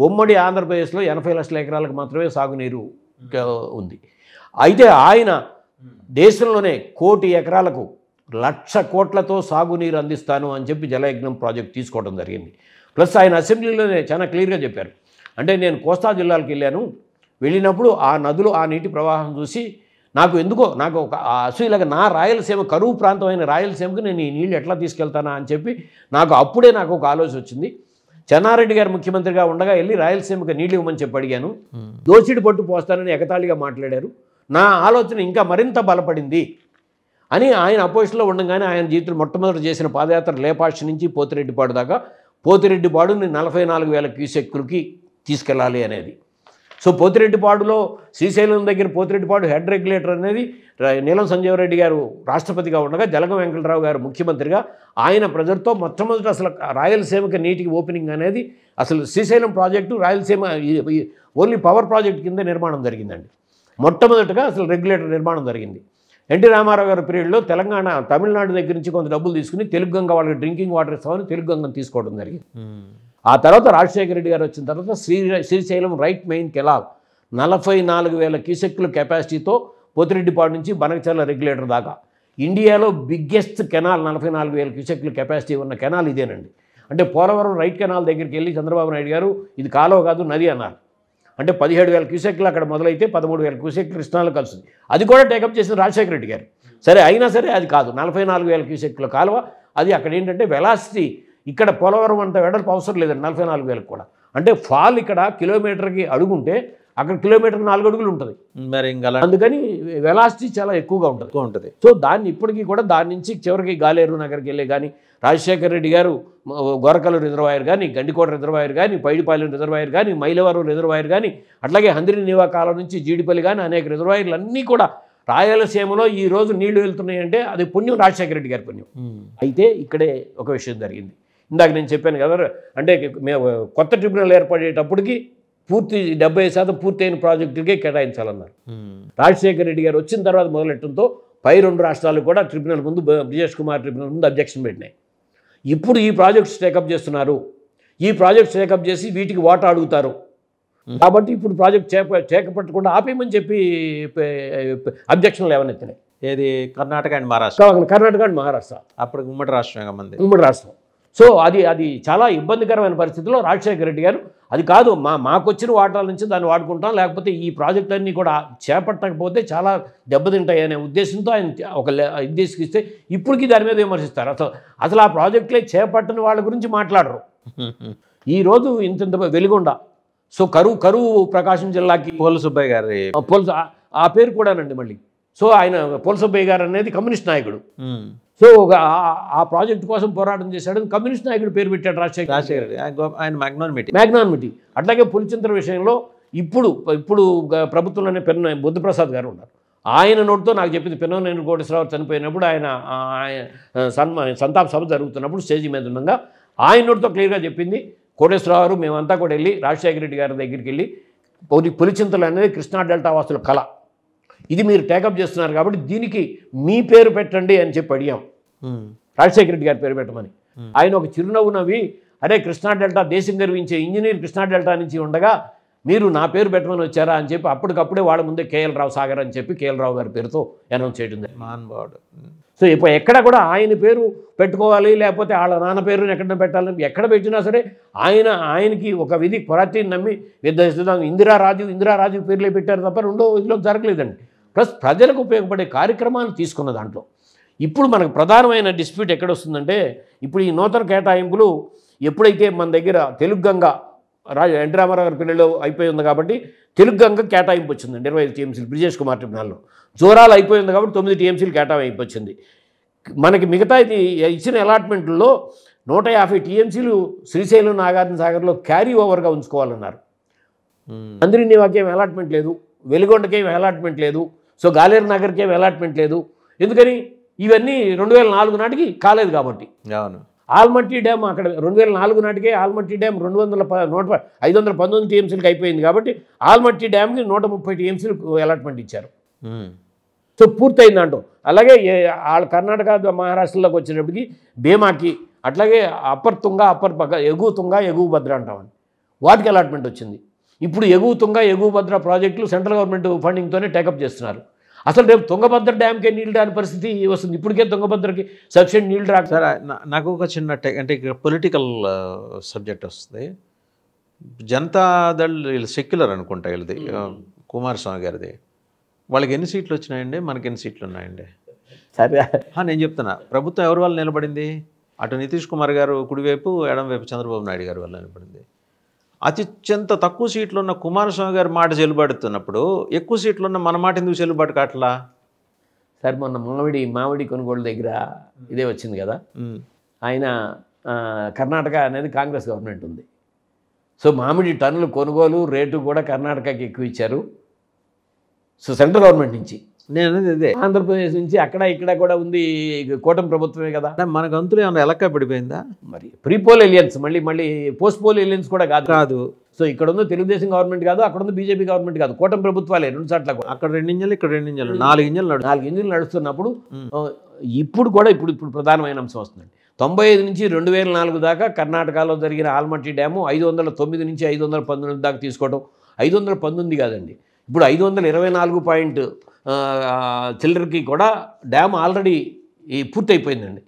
ఉమ్మడి ఆంధ్రప్రదేశ్లో 80 లక్షల ఎకరాలకు మాత్రమే సాగునీరు ఉంది. అయితే ఆయన దేశంలోనే 1 కోటి ఎకరాలకు 1,00,000 కోట్లతో సాగునీరు అందిస్తాను అని చెప్పి జలయజ్ఞం ప్రాజెక్ట్ తీసుకోవడం జరిగింది. ప్లస్ ఆయన అసెంబ్లీలోనే చాలా క్లియర్గా చెప్పారు. అంటే నేను కోస్తా జిల్లాలకు వెళ్ళినప్పుడు ఆ నదులు ఆ నీటి ప్రవాహం చూసి నాకు ఒక అసూయలాగా నా రాయలసీమ కరువు ప్రాంతమైన రాయలసీమకు నేను ఈ నీళ్ళు ఎట్లా తీసుకెళ్తానా అని చెప్పి అప్పుడే ఒక ఆలోచన వచ్చింది. చెన్నారెడ్డి గారు ముఖ్యమంత్రిగా ఉండగా వెళ్ళి రాయలసీమకు నీళ్ళు ఇవ్వమని చెప్పి అడిగాను. దోచిడి పట్టు పోస్తానని ఎగతాళిగా మాట్లాడారు. నా ఆలోచన ఇంకా మరింత బలపడింది అని ఆయన అపోజిషన్లో ఉండగానే ఆయన జీవితంలో మొట్టమొదటి చేసిన పాదయాత్ర లేపాక్షి నుంచి పోతిరెడ్డిపాడు దాకా పోతిరెడ్డిపాడుని 44,000 క్యూసెక్కులకి తీసుకెళ్ళాలి అనేది. సో పోతిరెడ్డిపాడులో శ్రీశైలం దగ్గర పోతిరెడ్డిపాడు హెడ్ రెగ్యులేటర్ అనేది నీలం సంజీవరెడ్డి గారు రాష్ట్రపతిగా ఉండగా జలగం వెంకటరావు గారు ముఖ్యమంత్రిగా ఆయన ప్రజలతో మొట్టమొదటి అసలు రాయలసీమకి నీటికి ఓపెనింగ్ అనేది అసలు Srisailam project Rayalaseema only power project కింద నిర్మాణం జరిగిందండి. మొట్టమొదటిగా అసలు రెగ్యులేటర్ నిర్మాణం జరిగింది. ఎన్టీ రామారావు గారి పీరియడ్లో తమిళనాడు దగ్గర నుంచి కొంత డబ్బులు తీసుకుని తెలుగు గంగ వాళ్ళకి డ్రింకింగ్ వాటర్ ఇస్తామని తెలుగు గంగను తీసుకోవడం జరిగింది. ఆ తర్వాత రాజశేఖర రెడ్డి గారు వచ్చిన తర్వాత శ్రీశైలం రైట్ మెయిన్ కెనాల్ 44,000 క్యూసెక్కుల కెపాసిటీతో పోతిరెడ్డిపాడు నుంచి బనకచర్ల రెగ్యులేటర్ దాకా ఇండియాలో బిగ్గెస్ట్ కెనాల్ 44,000 క్యూసెక్కుల కెపాసిటీ ఉన్న కెనాల్ ఇదేనండి. అంటే పోలవరం రైట్ కెనాల్ దగ్గరికి వెళ్ళి చంద్రబాబు నాయుడు గారు ఇది కాలువ కాదు నది అన్నారు. అంటే 17,000 క్యూసెక్లు అక్కడ మొదలైతే 13,000 క్యూసెక్లు కృష్ణాలో కలుస్తుంది. అది కూడా టేకప్ చేసిన రాజశేఖర రెడ్డి గారు. సరే అయినా సరే అది కాదు 44,000 క్యూసెక్ల కాలువ. అది అక్కడ ఏంటంటే వెలాసిటీ ఇక్కడ పోలవరం అంత వెడల్పు అవసరం లేదండి 44,000 కూడా. అంటే ఫాల్ ఇక్కడ కిలోమీటర్కి అడుగుంటే అక్కడ కిలోమీటర్ 4 అడుగులు ఉంటుంది. మరి ఇంకా అందుకని వెలాసిటీ చాలా ఎక్కువగా ఉంటుంది. సో దాన్ని ఇప్పటికీ కూడా దాని నుంచి చివరికి గాలేరు నగర్కి వెళ్ళే కానీ రాజశేఖర రెడ్డి గారు గొరకలు రిజర్వాయర్ కానీ గండికోట రిజర్వాయర్ కానీ పైడిపాలెం రిజర్వాయర్ కానీ మైలవరం రిజర్వాయర్ కానీ అట్లాగే హంద్రీ నివా కాలం నుంచి జీడిపల్లి కానీ అనేక రిజర్వాయర్లు అన్నీ కూడా రాయలసీమలో ఈరోజు నీళ్లు వెళ్తున్నాయంటే అది పుణ్యం రాజశేఖర రెడ్డి గారి పుణ్యం. అయితే ఇక్కడే ఒక విషయం జరిగింది. ఇందాక నేను చెప్పాను కదా, అంటే కొత్త ట్రిబ్యునల్ ఏర్పడేటప్పటికి పూర్తి 70% పూర్తయిన ప్రాజెక్టుకే కేటాయించాలన్నారు. రాజశేఖర రెడ్డి గారు వచ్చిన తర్వాత మొదలెట్టడంతో పై 2 రాష్ట్రాలు కూడా ట్రిబ్యునల్ ముందు బ్రిజేష్ కుమార్ ట్రిబ్యునల్ ముందు అబ్జెక్షన్ పెట్టినాయి. ఇప్పుడు ఈ ప్రాజెక్ట్స్ టేకప్ చేస్తున్నారు. ఈ ప్రాజెక్ట్స్ టేకప్ చేసి వీటికి వాటా అడుగుతారు కాబట్టి ఇప్పుడు ప్రాజెక్ట్ చేపట్టకుండా ఆపేయమని చెప్పి అబ్జెక్షన్లు ఏమనెత్తినాయి. ఏది కర్ణాటక అండ్ మహారాష్ట్ర అప్పుడు ఉమ్మడి రాష్ట్రం. సో అది చాలా ఇబ్బందికరమైన పరిస్థితుల్లో రాజశేఖర రెడ్డి గారు అది కాదు మాకొచ్చిన వాటాల నుంచి దాన్ని వాడుకుంటాం, లేకపోతే ఈ ప్రాజెక్టులన్నీ కూడా చేపట్టకపోతే చాలా దెబ్బతింటాయి అనే ఉద్దేశంతో ఆయన ఒక ఉద్దేశిస్తే ఇప్పటికీ దాని మీద విమర్శిస్తారు. అసలు ఆ ప్రాజెక్టులే చేపట్టని వాళ్ళ గురించి మాట్లాడరు. ఈరోజు ఇంత వెలుగొండ సో కరువు ప్రకాశం జిల్లాకి పోలు సుబ్బయ్య గారి ఆ పేరు కూడానండి మళ్ళీ. సో ఆయన పోలు సుబ్బయ్య గారు అనేది కమ్యూనిస్ట్ నాయకుడు. సో ఆ ప్రాజెక్టు కోసం పోరాటం చేశాడు. కమ్యూనిస్ట్ నాయకుడు పేరు పెట్టాడు రాజశేఖర రెడ్డి. ఆయన మ్యాగ్నాన్మిటీ. అట్లాగే పులిచింతల విషయంలో ఇప్పుడు ప్రభుత్వంలోనే బుద్ధప్రసాద్ గారు ఉన్నారు. ఆయన నోటితో నాకు చెప్పింది పెన్నోనేని కోటేశ్వరరావు చనిపోయినప్పుడు ఆయన సంతాప సభ జరుగుతున్నప్పుడు స్టేజీ మీద ఉండగా ఆయన నోటితో క్లియర్గా చెప్పింది కోటేశ్వరరావు మేమంతా కూడా వెళ్ళి రాజశేఖర రెడ్డి గారి దగ్గరికి వెళ్ళి పులిచింతలు అనేది కృష్ణా డెల్టా వాసుల కళ, ఇది మీరు టేకప్ చేస్తున్నారు కాబట్టి దీనికి మీ పేరు పెట్టండి అని చెప్పి అడిగాం. రాజశేఖర రెడ్డి గారి పేరు పెట్టమని. ఆయన ఒక చిరునవ్వు నవ్వి అరే కృష్ణా డెల్టా దేశం గర్వించే ఇంజనీర్ కృష్ణా డెల్టా నుంచి ఉండగా మీరు నా పేరు పెట్టమని వచ్చారా అని చెప్పి అప్పటికప్పుడే వాళ్ళ ముందే కేఎల్ రావు సాగర్ అని చెప్పి కేఎల్ రావు గారి పేరుతో అనౌన్స్ చేయడం జరిగింది. మహానుభావుడు. సో ఇప్పుడు ఎక్కడ కూడా ఆయన పేరు పెట్టుకోవాలి, లేకపోతే వాళ్ళ నాన్న పేరుని ఎక్కడ పెట్టాలని ఎక్కడ పెట్టినా సరే ఆయనకి ఒక విధి పార్టీని నమ్మి ఇందిరారాజు పేర్లే పెట్టారు తప్ప రెండో ఇదిలో జరగలేదండి. ప్లస్ ప్రజలకు ఉపయోగపడే కార్యక్రమాలు తీసుకున్న దాంట్లో ఇప్పుడు మనకు ప్రధానమైన డిస్ప్యూట్ ఎక్కడ వస్తుందంటే, ఇప్పుడు ఈ నూతన కేటాయింపులు ఎప్పుడైతే మన దగ్గర తెలుగు గంగ ఎన్టీ రామారావు గారి పిల్లలు అయిపోయి ఉంది కాబట్టి తెలుగు గంగ కేటాయింపు వచ్చిందండి 25 టీఎంసీలు బ్రిజేష్ కుమార్ ట్రిబ్యునల్లో. జోరాలు అయిపోయింది కాబట్టి 9 టీఎంసీలు కేటాయింపు వచ్చింది. మనకి మిగతా ఇది ఇచ్చిన అలాట్మెంట్లో 150 టీఎంసీలు శ్రీశైలం నాగార్జున సాగర్లో క్యారీ ఓవర్గా ఉంచుకోవాలన్నారు. అందరినీ ఏం అలాట్మెంట్ లేదు, వెలుగొండకేం అలాట్మెంట్ లేదు, సో గాలేరు నగర్కి ఏం అలాట్మెంట్ లేదు. ఎందుకని? ఇవన్నీ 2004 నాటికి కాలేదు కాబట్టి. అవును. ఆల్మట్టి డ్యామ్ అక్కడ 2004 నాటికే ఆల్మట్టి డ్యామ్ 519 టీఎంసీలకు అయిపోయింది కాబట్టి ఆల్మట్టి డ్యామ్కి 130 టీఎంసీలకు అలాట్మెంట్ ఇచ్చారు. సో పూర్తయింది అంటూ. అలాగే కర్ణాటక మహారాష్ట్రలోకి వచ్చేటప్పటికి భీమాకి, అట్లాగే అప్పర్ తుంగ ఎగువ తుంగ ఎగువ భద్ర అంటామండి, వాటికి అలాట్మెంట్ వచ్చింది. ఇప్పుడు ఎగువ తుంగ ఎగువ భద్ర ప్రాజెక్టులు సెంట్రల్ గవర్నమెంట్ ఫండింగ్తోనే టేకప్ చేస్తున్నారు. అసలు రేపు తుంగభద్ర డ్యామ్కే నీళ్ళు రాని పరిస్థితి వస్తుంది. ఇప్పటికే తుంగభద్రకి సఫిషియెంట్ నీళ్ళు రాక. సార్ నాకు ఒక చిన్న అంటే పొలిటికల్ సబ్జెక్ట్ వస్తుంది. జనతాదళ్ వీళ్ళు సెక్యులర్ అనుకుంటా, వీళ్ళది కుమారస్వామి గారిది. వాళ్ళకి ఎన్ని సీట్లు వచ్చినాయండి, మనకి ఎన్ని సీట్లు ఉన్నాయండి? సరే నేను చెప్తున్నా, ప్రభుత్వం ఎవరి వల్ల నిలబడింది? అటు నితీష్ కుమార్ గారు కుడివైపు, ఎడంవైపు చంద్రబాబు నాయుడు గారి వల్ల నిలబడింది. అత్యంత తక్కువ సీట్లు ఉన్న కుమారస్వామి గారి మాట చెల్లుబాటుతున్నప్పుడు ఎక్కువ సీట్లు ఉన్న మన మాట ఎందుకు చెల్లుబాటు కావట్లా? సార్ మొన్న మామిడి కొనుగోలు దగ్గర ఇదే వచ్చింది కదా, ఆయన కర్ణాటక అనేది కాంగ్రెస్ గవర్నమెంట్ ఉంది. సో మామిడి టన్నుల కొనుగోలు రేటు కూడా కర్ణాటకకి ఎక్కువ ఇచ్చారు. సో సెంట్రల్ గవర్నమెంట్ నుంచి, నేను అదే ఆంధ్రప్రదేశ్ నుంచి అక్కడ ఇక్కడ కూడా ఉంది, కూటమి ప్రభుత్వమే కదా. మన గంతులు ఏమన్నా ఎలక్క పడిపోయిందా? మరి ప్రీపోల్ ఎలియన్స్ మళ్ళీ పోస్ట్ పోల్ ఎలియన్స్ కూడా కాదు. సో ఇక్కడ ఉంది తెలుగుదేశం గవర్నమెంట్ కాదు, అక్కడ ఉంది బీజేపీ గవర్నమెంట్ కాదు, కూటమి ప్రభుత్వాలే రెండు చోట్ల. అక్కడ 2 ఇంజన్లు, ఇక్కడ 2 ఇంజన్లు, 4 ఇంజన్లు నడుస్తున్నప్పుడు ఇప్పుడు కూడా ఇప్పుడు ప్రధానమైన అంశం వస్తుందండి. 95 నుంచి 2004 దాకా కర్ణాటకలో జరిగిన ఆల్మట్టి డ్యాము 509 నుంచి 519 దాకా తీసుకోవడం. 519 కాదండి, ఇప్పుడు 524 చిల్లరకి కూడా డ్యామ్ ఆల్రెడీ పూర్తయిపోయిందండి.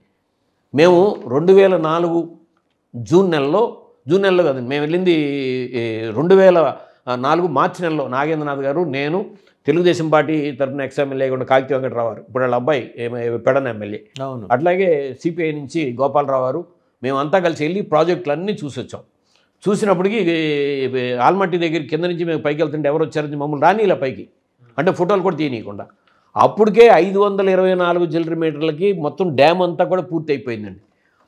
మేము 2004 జూన్ నెలలో కదండి మేము వెళ్ళింది, 2004 మార్చి నెలలో నాగేంద్రనాథ్ గారు, నేను, తెలుగుదేశం పార్టీ తరఫున ఎమ్మెల్యే కూడా కాగితి వెంకటరావు గారు, ఇప్పుడు వాళ్ళ అబ్బాయి పెడన ఎమ్మెల్యే, అట్లాగే సిపిఐ నుంచి గోపాలరావు గారు, మేమంతా కలిసి వెళ్ళి ప్రాజెక్టులన్నీ చూసి వచ్చాం. చూసినప్పటికీ ఆల్మట్టి దగ్గర కింద నుంచి మేము పైకి వెళ్తుంటే ఎవరు వచ్చారని మమ్మల్ని రానీలా పైకి, అంటే ఫోటోలు కూడా తీయనీయకుండా. అప్పటికే 524 చిల్లర మీటర్లకి మొత్తం డ్యామ్ అంతా కూడా పూర్తి అయిపోయిందండి.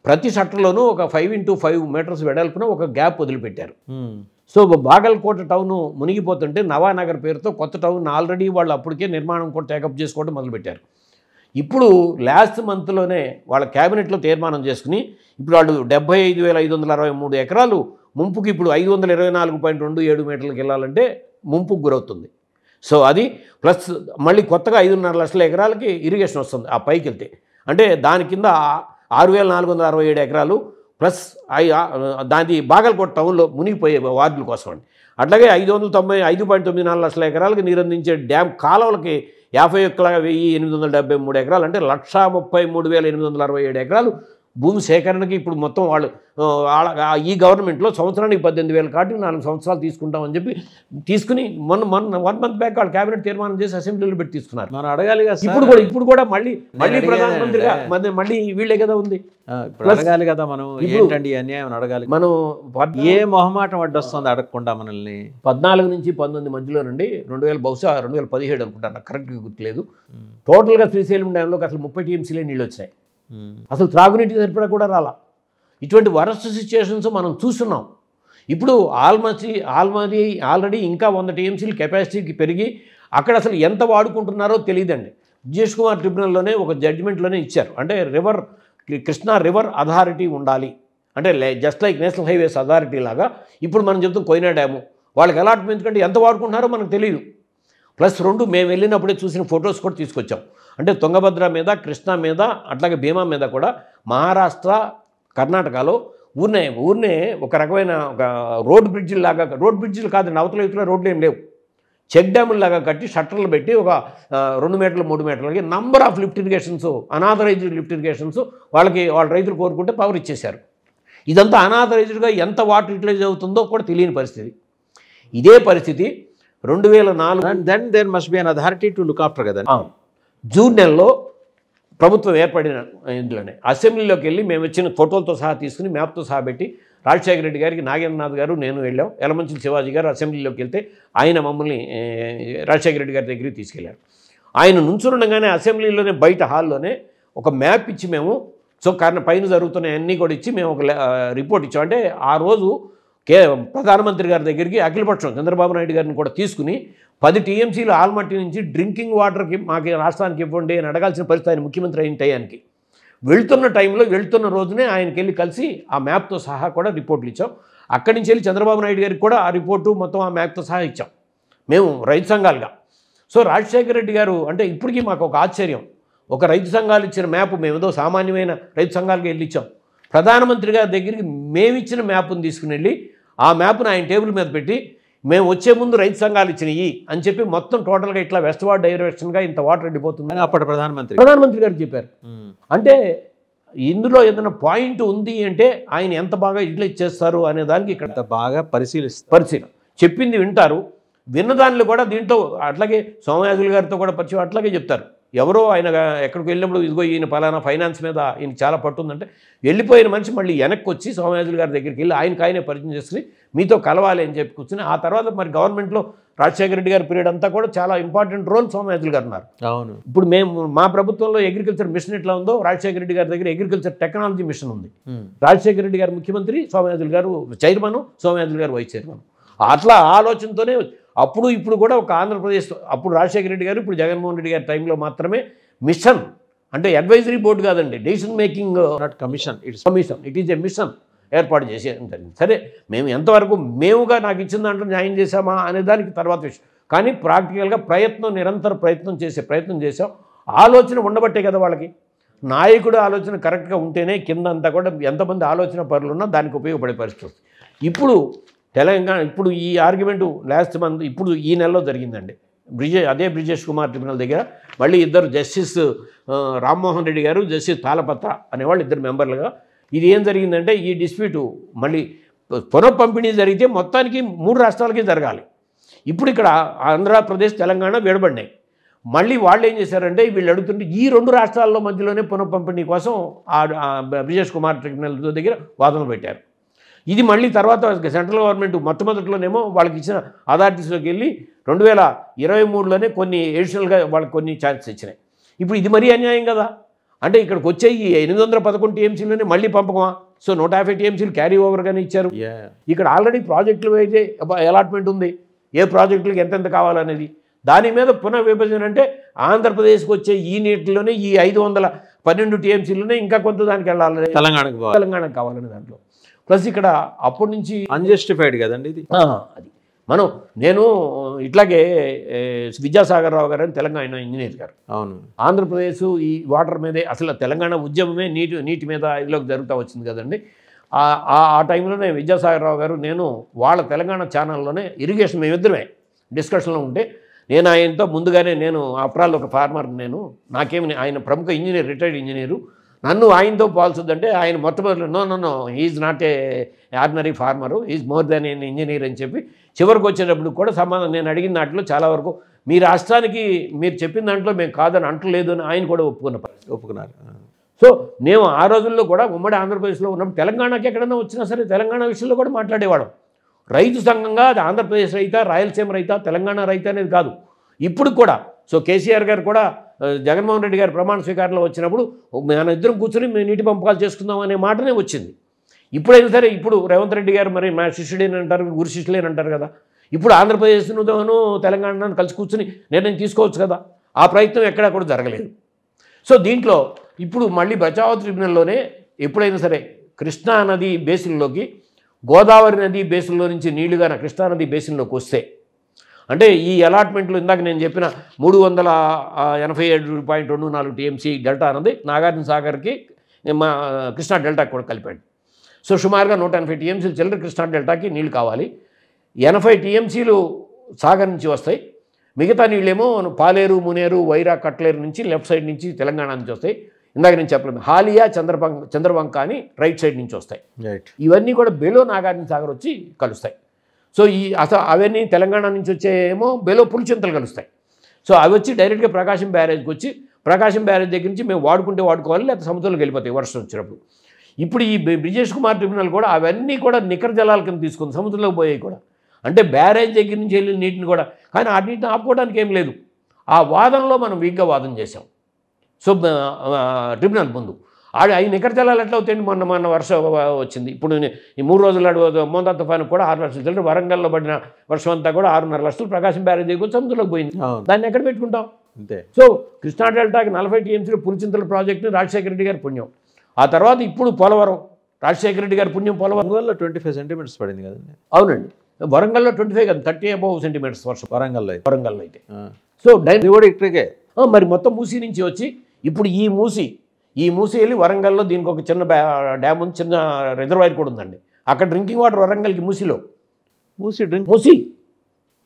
ప్రతి షట్టర్లోనూ ఒక 5x5 మీటర్స్ వెడల్పున ఒక గ్యాప్ వదిలిపెట్టారు. సో బాగల్కోట టౌన్ మునిగిపోతుంటే నవానగర్ పేరుతో కొత్త టౌన్ ఆల్రెడీ వాళ్ళు అప్పటికే నిర్మాణం కూడా టేకప్ చేసుకోవడం మొదలుపెట్టారు. ఇప్పుడు లాస్ట్ మంత్లోనే వాళ్ళ క్యాబినెట్లో తీర్మానం చేసుకుని ఇప్పుడు వాళ్ళు 75,563 ఎకరాలు ముంపుకి ఇప్పుడు 524.27 మీటర్లకు వెళ్ళాలంటే ముంపుకు గురవుతుంది. సో అది ప్లస్ మళ్ళీ కొత్తగా 5.5 లక్షల ఎకరాలకి ఇరిగేషన్ వస్తుంది ఆ పైకి వెళ్తే. అంటే దాని కింద 6,467 ఎకరాలు ప్లస్ దాని బాగల్కోట టౌన్లో మునిగిపోయే వార్డుల కోసం అండి. అట్లాగే 595.94 లక్షల ఎకరాలకి నీరు అందించే డ్యామ్ కాలువలకి 51,873 ఎకరాలు, అంటే 1,33,867 ఎకరాలు భూమి సేకరణకి ఇప్పుడు మొత్తం వాళ్ళు ఈ గవర్నమెంట్లో సంవత్సరానికి 18,000 కాటి 4 సంవత్సరాలు తీసుకుంటామని చెప్పి తీసుకుని మొన్న 1 మంత్ బ్యాక్ వాళ్ళు క్యాబినెట్ తీర్మానం చేసి అసెంబ్లీలో పెట్టి తీసుకున్నారు. మనం అడగాలి కదా, ఇప్పుడు కూడా మళ్ళీ ప్రధానమంత్రిగా మళ్ళీ వీళ్ళే కదా ఉంది. అడగాలి కదా మనం, ఏంటండి అన్యాయం అడగాలి. మనం ఏ మొహమాటం అడ్డొస్తుంది అడగకుండా మనల్ని. 14 నుంచి 19 మధ్యలో నుండి 2017 అనుకుంటాను, నాకు కరెక్ట్గా గుర్తులేదు, టోటల్గా శ్రీశైలం డ్యాంలోకి అసలు 30 టీఎంసీలే నీళ్ళు వచ్చినాయి. అసలు త్రాగునీటి సరిపడా కూడా రాలా. ఇటువంటి వరస్ట్ సిచ్యుయేషన్స్ మనం చూస్తున్నాం. ఇప్పుడు ఆల్రెడీ ఇంకా 100 టీఎంసీలు కెపాసిటీకి పెరిగి అక్కడ అసలు ఎంత వాడుకుంటున్నారో తెలియదండి. బ్రిజేష్ కుమార్ ట్రిబ్యునల్లోనే ఒక జడ్జిమెంట్లోనే ఇచ్చారు, అంటే కృష్ణా రివర్ అథారిటీ ఉండాలి, అంటే just like national highways authority లాగా ఇప్పుడు మనం చెప్తాం కోయినా డ్యాము వాళ్ళకి అలాట్మెంట్ కంటే ఎంత వాడుకుంటున్నారో మనకు తెలియదు. ప్లస్ 2 మేము వెళ్ళినప్పుడే చూసిన ఫొటోస్ కూడా తీసుకొచ్చాం. అంటే తుంగభద్ర మీద, కృష్ణా మీద, అట్లాగే భీమా మీద కూడా మహారాష్ట్ర, కర్ణాటకలో ఊరినే ఒక రకమైన ఒక రోడ్ బ్రిడ్జిల్ లాగా, రోడ్ బ్రిడ్జిలు కాదండి, అవతల ఇవతల రోడ్లు ఏం లేవు, చెక్ డ్యాముల్లాగా కట్టి షట్టర్లు పెట్టి ఒక 2 మీటర్లు 3 మీటర్లకి number of lift irrigations, unauthorised lift irrigations వాళ్ళ రైతులు కోరుకుంటే పవర్ ఇచ్చేశారు. ఇదంతా అనాథరైజ్డ్గా ఎంత వాటర్ యూటిలైజ్ అవుతుందో కూడా తెలియని పరిస్థితి. ఇదే పరిస్థితి 2004 then there must be an authority to look after కదా. జూన్ నెలలో ప్రభుత్వం ఏర్పడిన ఇంట్లోనే అసెంబ్లీలోకి వెళ్ళి మేము వచ్చిన ఫోటోలతో సహా తీసుకుని మ్యాప్తో సహా పెట్టి రాజశేఖర రెడ్డి గారికి, నాగేంద్రనాథ్ గారు, నేను వెళ్ళాం. యలమంచిలి శివాజీ గారు అసెంబ్లీలోకి వెళ్తే ఆయన మమ్మల్ని రాజశేఖర రెడ్డి గారి దగ్గరికి తీసుకెళ్లారు. ఆయన నుంచుండగానే అసెంబ్లీలోనే బయట హాల్లోనే ఒక మ్యాప్ ఇచ్చి మేము కారణం పైన జరుగుతున్నాయి అన్నీ కూడా ఇచ్చి మేము ఒక రిపోర్ట్ ఇచ్చాం. అంటే ఆ రోజు ప్రధానమంత్రి గారి దగ్గరికి అఖిలపక్షం చంద్రబాబు నాయుడు గారిని కూడా తీసుకుని 10 టీఎంసీలు ఆల్మట్టి నుంచి డ్రింకింగ్ వాటర్కి మాకు రాష్ట్రానికి ఇవ్వండి అని అడగాల్సిన పరిస్థితి ఆయన ముఖ్యమంత్రి అయిన టయానికి. వెళ్తున్న టైంలో వెళ్తున్న రోజునే ఆయనకి వెళ్ళి కలిసి ఆ మ్యాప్తో సహా కూడా రిపోర్ట్లు ఇచ్చాం. అక్కడి నుంచి వెళ్ళి చంద్రబాబు నాయుడు గారికి కూడా ఆ రిపోర్టు మొత్తం ఆ మ్యాప్తో సహా ఇచ్చాం మేము రైతు సంఘాలుగా. సో రాజశేఖర రెడ్డి గారు అంటే ఇప్పటికీ మాకు ఒక ఆశ్చర్యం, ఒక రైతు సంఘాలు ఇచ్చిన మ్యాప్ మేము ఏదో సామాన్యమైన రైతు సంఘాలుగా వెళ్ళి ఇచ్చాం. ప్రధానమంత్రి గారి దగ్గరికి మేమిచ్చిన మ్యాప్ను తీసుకుని వెళ్ళి ఆ మ్యాప్ను ఆయన టేబుల్ మీద పెట్టి మేము వచ్చే ముందు రైతు సంఘాలు ఇచ్చినవి అని చెప్పి మొత్తం టోటల్గా ఇట్లా వెస్ట్వార్డ్ డైరెక్షన్గా ఇంత వాటర్ వెళ్ళిపోతుందని అప్పటి ప్రధానమంత్రి గారు చెప్పారు. అంటే ఇందులో ఏదైనా పాయింట్ ఉంది అంటే ఆయన ఎంత బాగా యూటిలైజ్ చేస్తారు అనే దానికి ఇక్కడ బాగా పరిశీలన చెప్పింది వింటారు. విన్నదానిలో కూడా దీంట్లో అట్లాగే సోమయాజులు గారితో కూడా పరిచయం అట్లాగే చెప్తారు. ఎవరో ఆయన ఎక్కడికి వెళ్ళినప్పుడు ఇదిగో ఈయన పలానా ఫైనాన్స్ మీద ఈయన చాలా పట్టుందంటే వెళ్ళిపోయిన మనిషి మళ్ళీ వెనక్కి వచ్చి సోమయాజులు గారి దగ్గరికి వెళ్ళి ఆయనకు పరిచయం చేసుకుని మీతో కలవాలి అని చెప్పి కూర్చుని ఆ తర్వాత మరి గవర్నమెంట్లో రాజశేఖర రెడ్డి గారి పీరియడ్ అంతా కూడా చాలా ఇంపార్టెంట్ రోల్ సోమయాజులు గారు ఉన్నారు. అవును. ఇప్పుడు మేము మా ప్రభుత్వంలో అగ్రికల్చర్ మిషన్ ఎట్లా ఉందో రాజశేఖర రెడ్డి గారి దగ్గర అగ్రికల్చర్ టెక్నాలజీ మిషన్ ఉంది. రాజశేఖర రెడ్డి గారు ముఖ్యమంత్రి, సోమయాజులు గారు చైర్మన్, సోమయాజులు గారు వైస్ చైర్మన్. అట్లా ఆలోచనతోనే అప్పుడు ఇప్పుడు కూడా ఒక ఆంధ్రప్రదేశ్ అప్పుడు రాజశేఖర రెడ్డి గారు ఇప్పుడు జగన్మోహన్ రెడ్డి గారి టైంలో మాత్రమే మిషన్ అంటే అడ్వైజరీ బోర్డు కాదండి, decision making commission it is a mission ఏర్పాటు చేసేది. సరే మేము ఎంతవరకు మేముగా నాకు ఇచ్చిన దాంట్లో న్యాయం చేశామా అనే దానికి తర్వాత విషయం, కానీ ప్రాక్టికల్గా నిరంతర ప్రయత్నం చేసాం. ఆలోచన ఉండబట్టే కదా వాళ్ళకి, నాయకుడు ఆలోచన కరెక్ట్గా ఉంటేనే కింద అంతా కూడా ఎంతమంది ఆలోచన పరులు ఉన్నా దానికి ఉపయోగపడే పరిస్థితి. ఇప్పుడు తెలంగాణ ఇప్పుడు ఈ ఆర్గ్యుమెంటు లాస్ట్ మంత్ ఇప్పుడు ఈ నెలలో జరిగిందండి. అదే బ్రిజేష్ కుమార్ ట్రిబ్యునల్ దగ్గర మళ్ళీ ఇద్దరు జస్టిస్ రామ్మోహన్ రెడ్డి గారు, జస్టిస్ తాళపత్ర అనేవాళ్ళు ఇద్దరు మెంబర్లుగా ఇది ఏం జరిగిందంటే ఈ డిస్ప్యూటు మళ్ళీ పునఃపంపిణీ జరిగితే మొత్తానికి 3 రాష్ట్రాలకి జరగాలి. ఇప్పుడు ఇక్కడ ఆంధ్రప్రదేశ్ తెలంగాణ విడబడినాయి. మళ్ళీ వాళ్ళు ఏం చేశారంటే వీళ్ళు అడుగుతుంటే ఈ 2 రాష్ట్రాల్లో మధ్యలోనే పునఃపంపిణీ కోసం బ్రిజేష్ కుమార్ ట్రిబ్యునల్ దగ్గర వాదనలు పెట్టారు. ఇది మళ్ళీ తర్వాత సెంట్రల్ గవర్నమెంట్ మొట్టమొదటిలోనేమో వాళ్ళకి ఇచ్చిన అథారిటీస్లోకి వెళ్ళి 2023లోనే కొన్ని ఎడిషనల్గా వాళ్ళకి కొన్ని ఛాన్సెస్ ఇచ్చినాయి. ఇప్పుడు ఇది మరీ అన్యాయం కదా. అంటే ఇక్కడికి వచ్చే ఈ 811 టీఎంసీలోనే మళ్ళీ పంపకమా? సో 150 టీఎంసీలు క్యారీ ఓవర్గానే ఇచ్చారు. ఇక్కడ ఆల్రెడీ ప్రాజెక్టులు అయితే అలాట్మెంట్ ఉంది, ఏ ప్రాజెక్టులకు ఎంతెంత కావాలనేది. దాని మీద పునఃవిభజన అంటే ఆంధ్రప్రదేశ్కి వచ్చే ఈ నీటిలోనే ఈ 512 టీఎంసీలోనే ఇంకా కొంత దానికి వెళ్ళాలి, తెలంగాణకు కావాలనే దాంట్లో. ప్లస్ ఇక్కడ అప్పటి నుంచి అన్జస్టిఫైడ్ కదండి ఇది. అది నేను ఇట్లాగే విద్యాసాగర్ రావు గారు అని తెలంగాణ ఇంజనీర్ గారు. అవును. ఆంధ్రప్రదేశ్ ఈ వాటర్ మీదే అసలు తెలంగాణ ఉద్యమమే నీటి మీద ఇదిలోకి జరుగుతూ వచ్చింది కదండి. ఆ టైంలోనే విద్యాసాగర్ రావు గారు నేను వాళ్ళ తెలంగాణ ఛానల్లోనే ఇరిగేషన్ మేమిద్దరమే డిస్కషన్లో ఉంటే నేను ఆయనతో ముందుగానే అప్రాల్ ఒక ఫార్మర్ నాకేమి ఆయన ప్రముఖ ఇంజనీర్, రిటైర్డ్ ఇంజనీరు, నన్ను ఆయనతో పోల్చొద్దంటే ఆయన మొట్టమొదటి no is not a ordinary farmer, is more than an engineer అని చెప్పి చివరికి వచ్చేటప్పుడు కూడా సమాధానం నేను అడిగిన దాంట్లో చాలా వరకు మీ రాష్ట్రానికి మీరు చెప్పిన దాంట్లో మేము కాదని అంటలేదు అని ఆయన కూడా ఒప్పుకున్నారు. సో నేను ఆ రోజుల్లో కూడా ఉమ్మడి ఆంధ్రప్రదేశ్లో ఉన్నప్పుడు తెలంగాణకి ఎక్కడైనా వచ్చినా సరే తెలంగాణ విషయంలో కూడా మాట్లాడేవాళ్ళం. రైతు సంఘంగా అది ఆంధ్రప్రదేశ్ రైతా, రాయలసీమ రైతా, తెలంగాణ రైతా అనేది కాదు ఇప్పుడు కూడా. సో కేసీఆర్ గారు కూడా జగన్మోహన్ రెడ్డి గారు ప్రమాణ స్వీకారంలో వచ్చినప్పుడు మన ఇద్దరం కూర్చొని మేము నీటి పంపకాలు చేసుకుందాం అనే మాటనే వచ్చింది. ఇప్పుడైనా సరే ఇప్పుడు రేవంత్ రెడ్డి గారు మరి మా శిష్యుడేని అంటారు, గురు శిష్యులేని అంటారు కదా. ఇప్పుడు ఆంధ్రప్రదేశ్ను తెలంగాణను కలిసి కూర్చుని నిర్ణయం తీసుకోవచ్చు కదా. ఆ ప్రయత్నం ఎక్కడా కూడా జరగలేదు. సో దీంట్లో ఇప్పుడు మళ్ళీ బచావ్ ట్రిబ్యునల్లోనే ఎప్పుడైనా సరే కృష్ణా నది బేసిన్లోకి గోదావరి నది బేసిన్లో నుంచి నీళ్లుగా కృష్ణా నది బేసిన్లోకి వస్తే అంటే ఈ అలాట్మెంట్లు ఇందాక నేను చెప్పిన 387.24 టీఎంసీ డెల్టా అన్నది నాగార్జున సాగర్కి మా కృష్ణా డెల్టాకి కూడా కలిపాడు. సో సుమారుగా 180 టీఎంసీలు చిల్లర కృష్ణా డెల్టాకి నీళ్లు కావాలి. 80 టీఎంసీలు సాగర్ నుంచి వస్తాయి. మిగతా నీళ్ళేమో పాలేరు, మునేరు, వైరా, కట్లేరు నుంచి లెఫ్ట్ సైడ్ నుంచి తెలంగాణ నుంచి వస్తాయి. ఇందాక నేను చెప్పలేదు, హాలియా, చంద్రవంక అని రైట్ సైడ్ నుంచి వస్తాయి. ఇవన్నీ కూడా బేలో నాగార్జున సాగర్ వచ్చి కలుస్తాయి. సో అసలు అవన్నీ తెలంగాణ నుంచి వచ్చేమో బేలో పులిచింతలు కలుస్తాయి. సో అవి వచ్చి డైరెక్ట్గా ప్రకాశం బ్యారేజ్కి వచ్చి, ప్రకాశం బ్యారేజ్ దగ్గర నుంచి మేము వాడుకుంటే వాడుకోవాలి, లేకపోతే సముద్రంలోకి వెళ్ళిపోతాయి వర్షం వచ్చినప్పుడు. ఇప్పుడు ఈ బ్రిజేష్ కుమార్ ట్రిబ్యునల్ కూడా అవన్నీ కూడా నికర జలాల కింద తీసుకుంది, సముద్రంలోకి పోయాయి కూడా. అంటే బ్యారేజ్ దగ్గర నుంచి వెళ్ళిన నీటిని కూడా, కానీ ఆ నీటిని ఆపుకోవడానికి ఏం లేదు. ఆ వాదనలో మనం వీక్గా వాదన చేసాం. సో ట్రిబ్యునల్ ముందు అవి నికర జలాలు ఎట్లా అవుతాయండి? మొన్న వర్షం వచ్చింది. ఇప్పుడు ఈ 3 రోజుల మోందా తుఫాను కూడా 6 లక్షలు చిల్లర, వరంగల్లో పడిన వర్షం అంతా కూడా 6.5 లక్షలు ప్రకాశం బ్యారేజ్ దగ్గర సముద్రంలోకి పోయింది. దాన్ని ఎక్కడ పెట్టుకుంటాం? అంతే. సో కృష్ణా డెల్టాకి 40 టీఎంసీలు పులిచింతల ప్రాజెక్టుని రాజశేఖర రెడ్డి గారి పుణ్యం. ఆ తర్వాత ఇప్పుడు పోలవరం, రాజశేఖర రెడ్డి గారి పుణ్యం. పోలవరంలో 25 సెంటీమీటర్స్ పడింది కదండి. అవునండి. వరంగల్లో 25 కదా, 30 above సెంటీమీటర్స్ వర్షం వరంగల్లో అయితే. సో కూడా ఇక్కడికే మరి మొత్తం మూసీ నుంచి వచ్చి ఇప్పుడు ఈ మూసీ వెళ్ళి వరంగల్లో దీనికి ఒక చిన్న డ్యామ్ ఉంది, చిన్న రిజర్వాయర్ కూడా ఉందండి. అక్కడ డ్రింకింగ్ వాటర్ వరంగల్కి మూసీ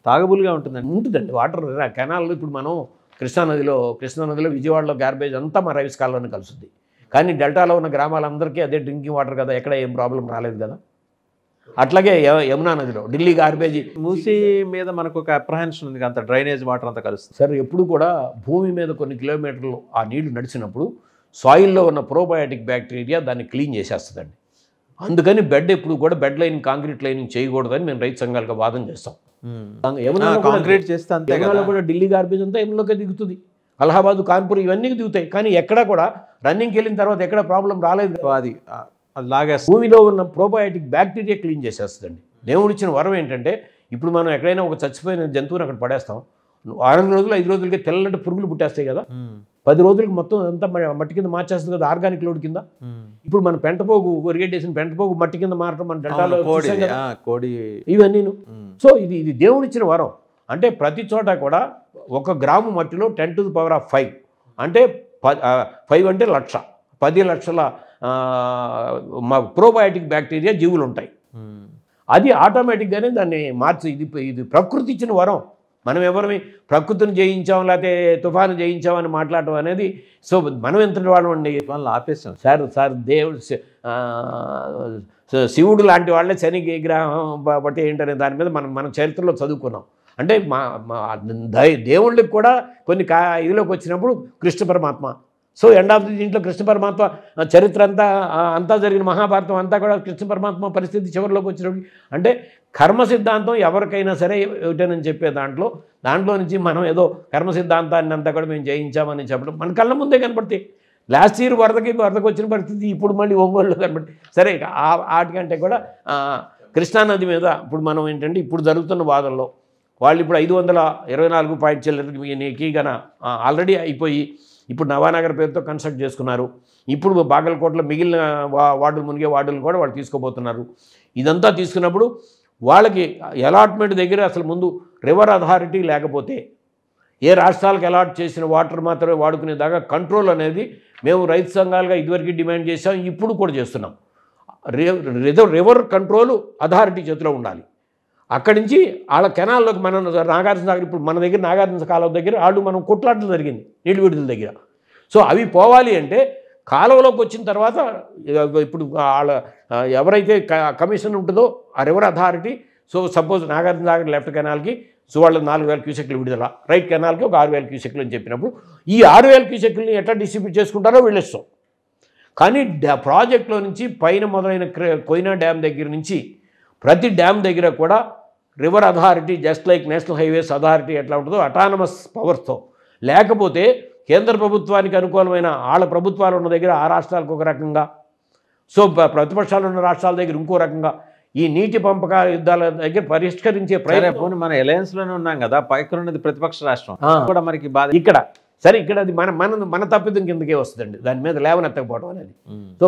తాగబుల్గా ఉంటుందండి వాటర్. కెనాల్లో ఇప్పుడు మనం కృష్ణా నదిలో విజయవాడలో గార్బేజ్ అంతా మా రైస్ కాలంలోనే కలుస్తుంది. కానీ డెల్టాలో ఉన్న గ్రామాలందరికీ అదే డ్రింకింగ్ వాటర్ కదా, ఎక్కడ ఏం ప్రాబ్లం రాలేదు కదా. అట్లాగే యమునా నదిలో ఢిల్లీ గార్బేజ్. మూసీ మీద మనకు ఒక అప్రహెన్షన్ ఉంది, అంత డ్రైనేజ్ వాటర్ అంతా కలుస్తుంది సార్. ఎప్పుడు కూడా భూమి మీద కొన్ని కిలోమీటర్లు ఆ నీళ్లు నడిచినప్పుడు సాయిల్లో ఉన్న ప్రోబయాటిక్ బ్యాక్టీరియా దాన్ని క్లీన్ చేసేస్తుందండి. అందుకని ఎప్పుడు కూడా బెడ్ లైనింగ్, కాంక్రీట్ లైనింగ్ చేయకూడదని మేము రైతు సంఘాలుగా వాదన చేస్తాం. కాంక్రీట్ చేస్తే అంతే కూడా ఢిల్లీ గార్బేజ్ అంతా యమునాలోకే దిగుతుంది, అలహాబాద్, కాన్పూర్ ఇవన్నీ దిగుతాయి. కానీ ఎక్కడ కూడా రన్నింగ్కి వెళ్ళిన తర్వాత ఎక్కడ ప్రాబ్లం రాలేదు. అది లాగే భూమిలో ఉన్న ప్రోబయాటిక్ బ్యాక్టీరియా క్లీన్ చేసేస్తుందండి. దేవుడిచ్చిన వరం ఏంటంటే, ఇప్పుడు మనం ఎక్కడైనా ఒక చచ్చిపోయిన జంతువుని అక్కడ పడేస్తాం, 6 రోజులు 5 రోజులకి తెల్లటి పురుగులు పుట్టేస్తాయి కదా, 10 రోజులకి మొత్తం అంతా మట్టి కింద మార్చేస్తుంది కదా, ఆర్గానిక్ లోడ్ కింద. ఇప్పుడు మన పెంటపోగు, ఒరిగేటేసిన పెంటపోగు మట్టి కింద మారటం మన డెల్టాలో కోడి ఇవన్నీ. సో ఇది దేవుడిచ్చిన వరం. అంటే ప్రతి చోట కూడా 1 గ్రాము మట్టిలో 10 to the power of 5 అంటే 5 అంటే 1,00,000, 10 లక్షల ప్రోబయాటిక్ బ్యాక్టీరియా జీవులు ఉంటాయి. అది ఆటోమేటిక్గానే దాన్ని మార్చి, ఇది ప్రకృతి ఇచ్చిన వరం. మనం ఎవరిని ప్రకృతిని జయించాం లేకపోతే తుఫాను జయించామని మాట్లాడటం అనేది, సో మనం ఎంత వాళ్ళం అండి, వాళ్ళని ఆపేస్తాం సార్. దేవుడు శివుడు లాంటి వాళ్ళే శని గ్రహం బట్టి ఏంటనే దాని మీద మన చరిత్రలో చదువుకున్నాం. అంటే దేవుళ్ళకి కూడా కొన్ని ఇదిలోకి వచ్చినప్పుడు కృష్ణ పరమాత్మ. సో ఎండ్ ఆఫ్ ది దీంట్లో కృష్ణ పరమాత్మ చరిత్ర అంతా జరిగిన మహాభారతం అంతా కూడా కృష్ణ పరమాత్మ పరిస్థితి చివరిలోకి వచ్చినప్పుడు, అంటే కర్మ సిద్ధాంతం ఎవరికైనా సరే ఏమిటని చెప్పే దాంట్లో నుంచి మనం ఏదో కర్మ సిద్ధాంతాన్ని అంతా కూడా మేము జయించామని చెప్పడం మన కళ్ళ ముందే కనపడతాయి. లాస్ట్ ఇయర్ వరదకి వచ్చిన పరిస్థితి ఇప్పుడు మళ్ళీ ఒంగోలులో కనపడి. సరే, వాటికంటే కూడా కృష్ణానది మీద ఇప్పుడు మనం ఏంటంటే ఇప్పుడు జరుగుతున్న వాదనలో వాళ్ళు ఇప్పుడు 524 పాయింట్ చిల్లరకి గన ఆల్రెడీ అయిపోయి ఇప్పుడు నవానగర్ పేరుతో కన్స్ట్రక్ట్ చేసుకున్నారు. ఇప్పుడు బాగలకోటలో మిగిలిన వార్డులు, మునిగే వార్డులు కూడా వాళ్ళు తీసుకోబోతున్నారు. ఇదంతా తీసుకున్నప్పుడు వాళ్ళకి అలాట్మెంట్ దగ్గర అసలు ముందు రివర్ అథారిటీ లేకపోతే ఏ రాష్ట్రాలకు అలాట్ చేసిన వాటర్ మాత్రమే వాడుకునేదాకా కంట్రోల్ అనేది మేము రైతు సంఘాలుగా ఇదివరకు డిమాండ్ చేసాం, ఇప్పుడు కూడా చేస్తున్నాం. రివర్ కంట్రోల్ అథారిటీ చేతిలో ఉండాలి. అక్కడి నుంచి వాళ్ళ కెనాల్లోకి మనం నాగార్జున సాగర్, ఇప్పుడు మన దగ్గర నాగార్జున కాలువ దగ్గర వాళ్ళు మనం కొట్లాటలు జరిగింది నీళ్ళు విడుదల దగ్గర. సో అవి పోవాలి అంటే కాలువలోకి వచ్చిన తర్వాత ఇప్పుడు వాళ్ళ ఎవరైతే కమిషన్ ఉంటుందో ఆ river authority, so suppose Nagarjuna Sagar left కెనాల్కి సో వాళ్ళు 4,000 క్యూసెక్లు విడుదల, రైట్ కెనాల్కి ఒక 6,000 క్యూసెక్లు అని చెప్పినప్పుడు ఈ 6,000 క్యూసెక్లని ఎట్లా డిస్ట్రిబ్యూట్ చేసుకుంటారో వీళ్ళు ఇష్టం. కానీ ప్రాజెక్టులో నుంచి పైన మొదలైన కోయినా డ్యామ్ దగ్గర నుంచి ప్రతి డ్యామ్ దగ్గర కూడా river authority just like national highways authority ఎట్లా ఉంటుందో అటానమస్ పవర్స్తో, లేకపోతే కేంద్ర ప్రభుత్వానికి అనుకూలమైన వాళ్ళ ప్రభుత్వాలు ఉన్న దగ్గర ఆ రాష్ట్రాలకు ఒక రకంగా, సో ప్రతిపక్షాలు ఉన్న రాష్ట్రాల దగ్గర ఇంకో రకంగా ఈ నీటి పంపకాల యుద్ధాల దగ్గర పరిష్కరించే ప్రయత్నం. మన అలయన్స్లోనే ఉన్నాం కదా, పైకి ఉన్నది ప్రతిపక్ష రాష్ట్రం కూడా మనకి బాధ. ఇక్కడ సరే, ఇక్కడ అది మన తప్పిదం కిందకే వస్తుందండి, దాని మీద లేవనెత్తకపోవడం అనేది. సో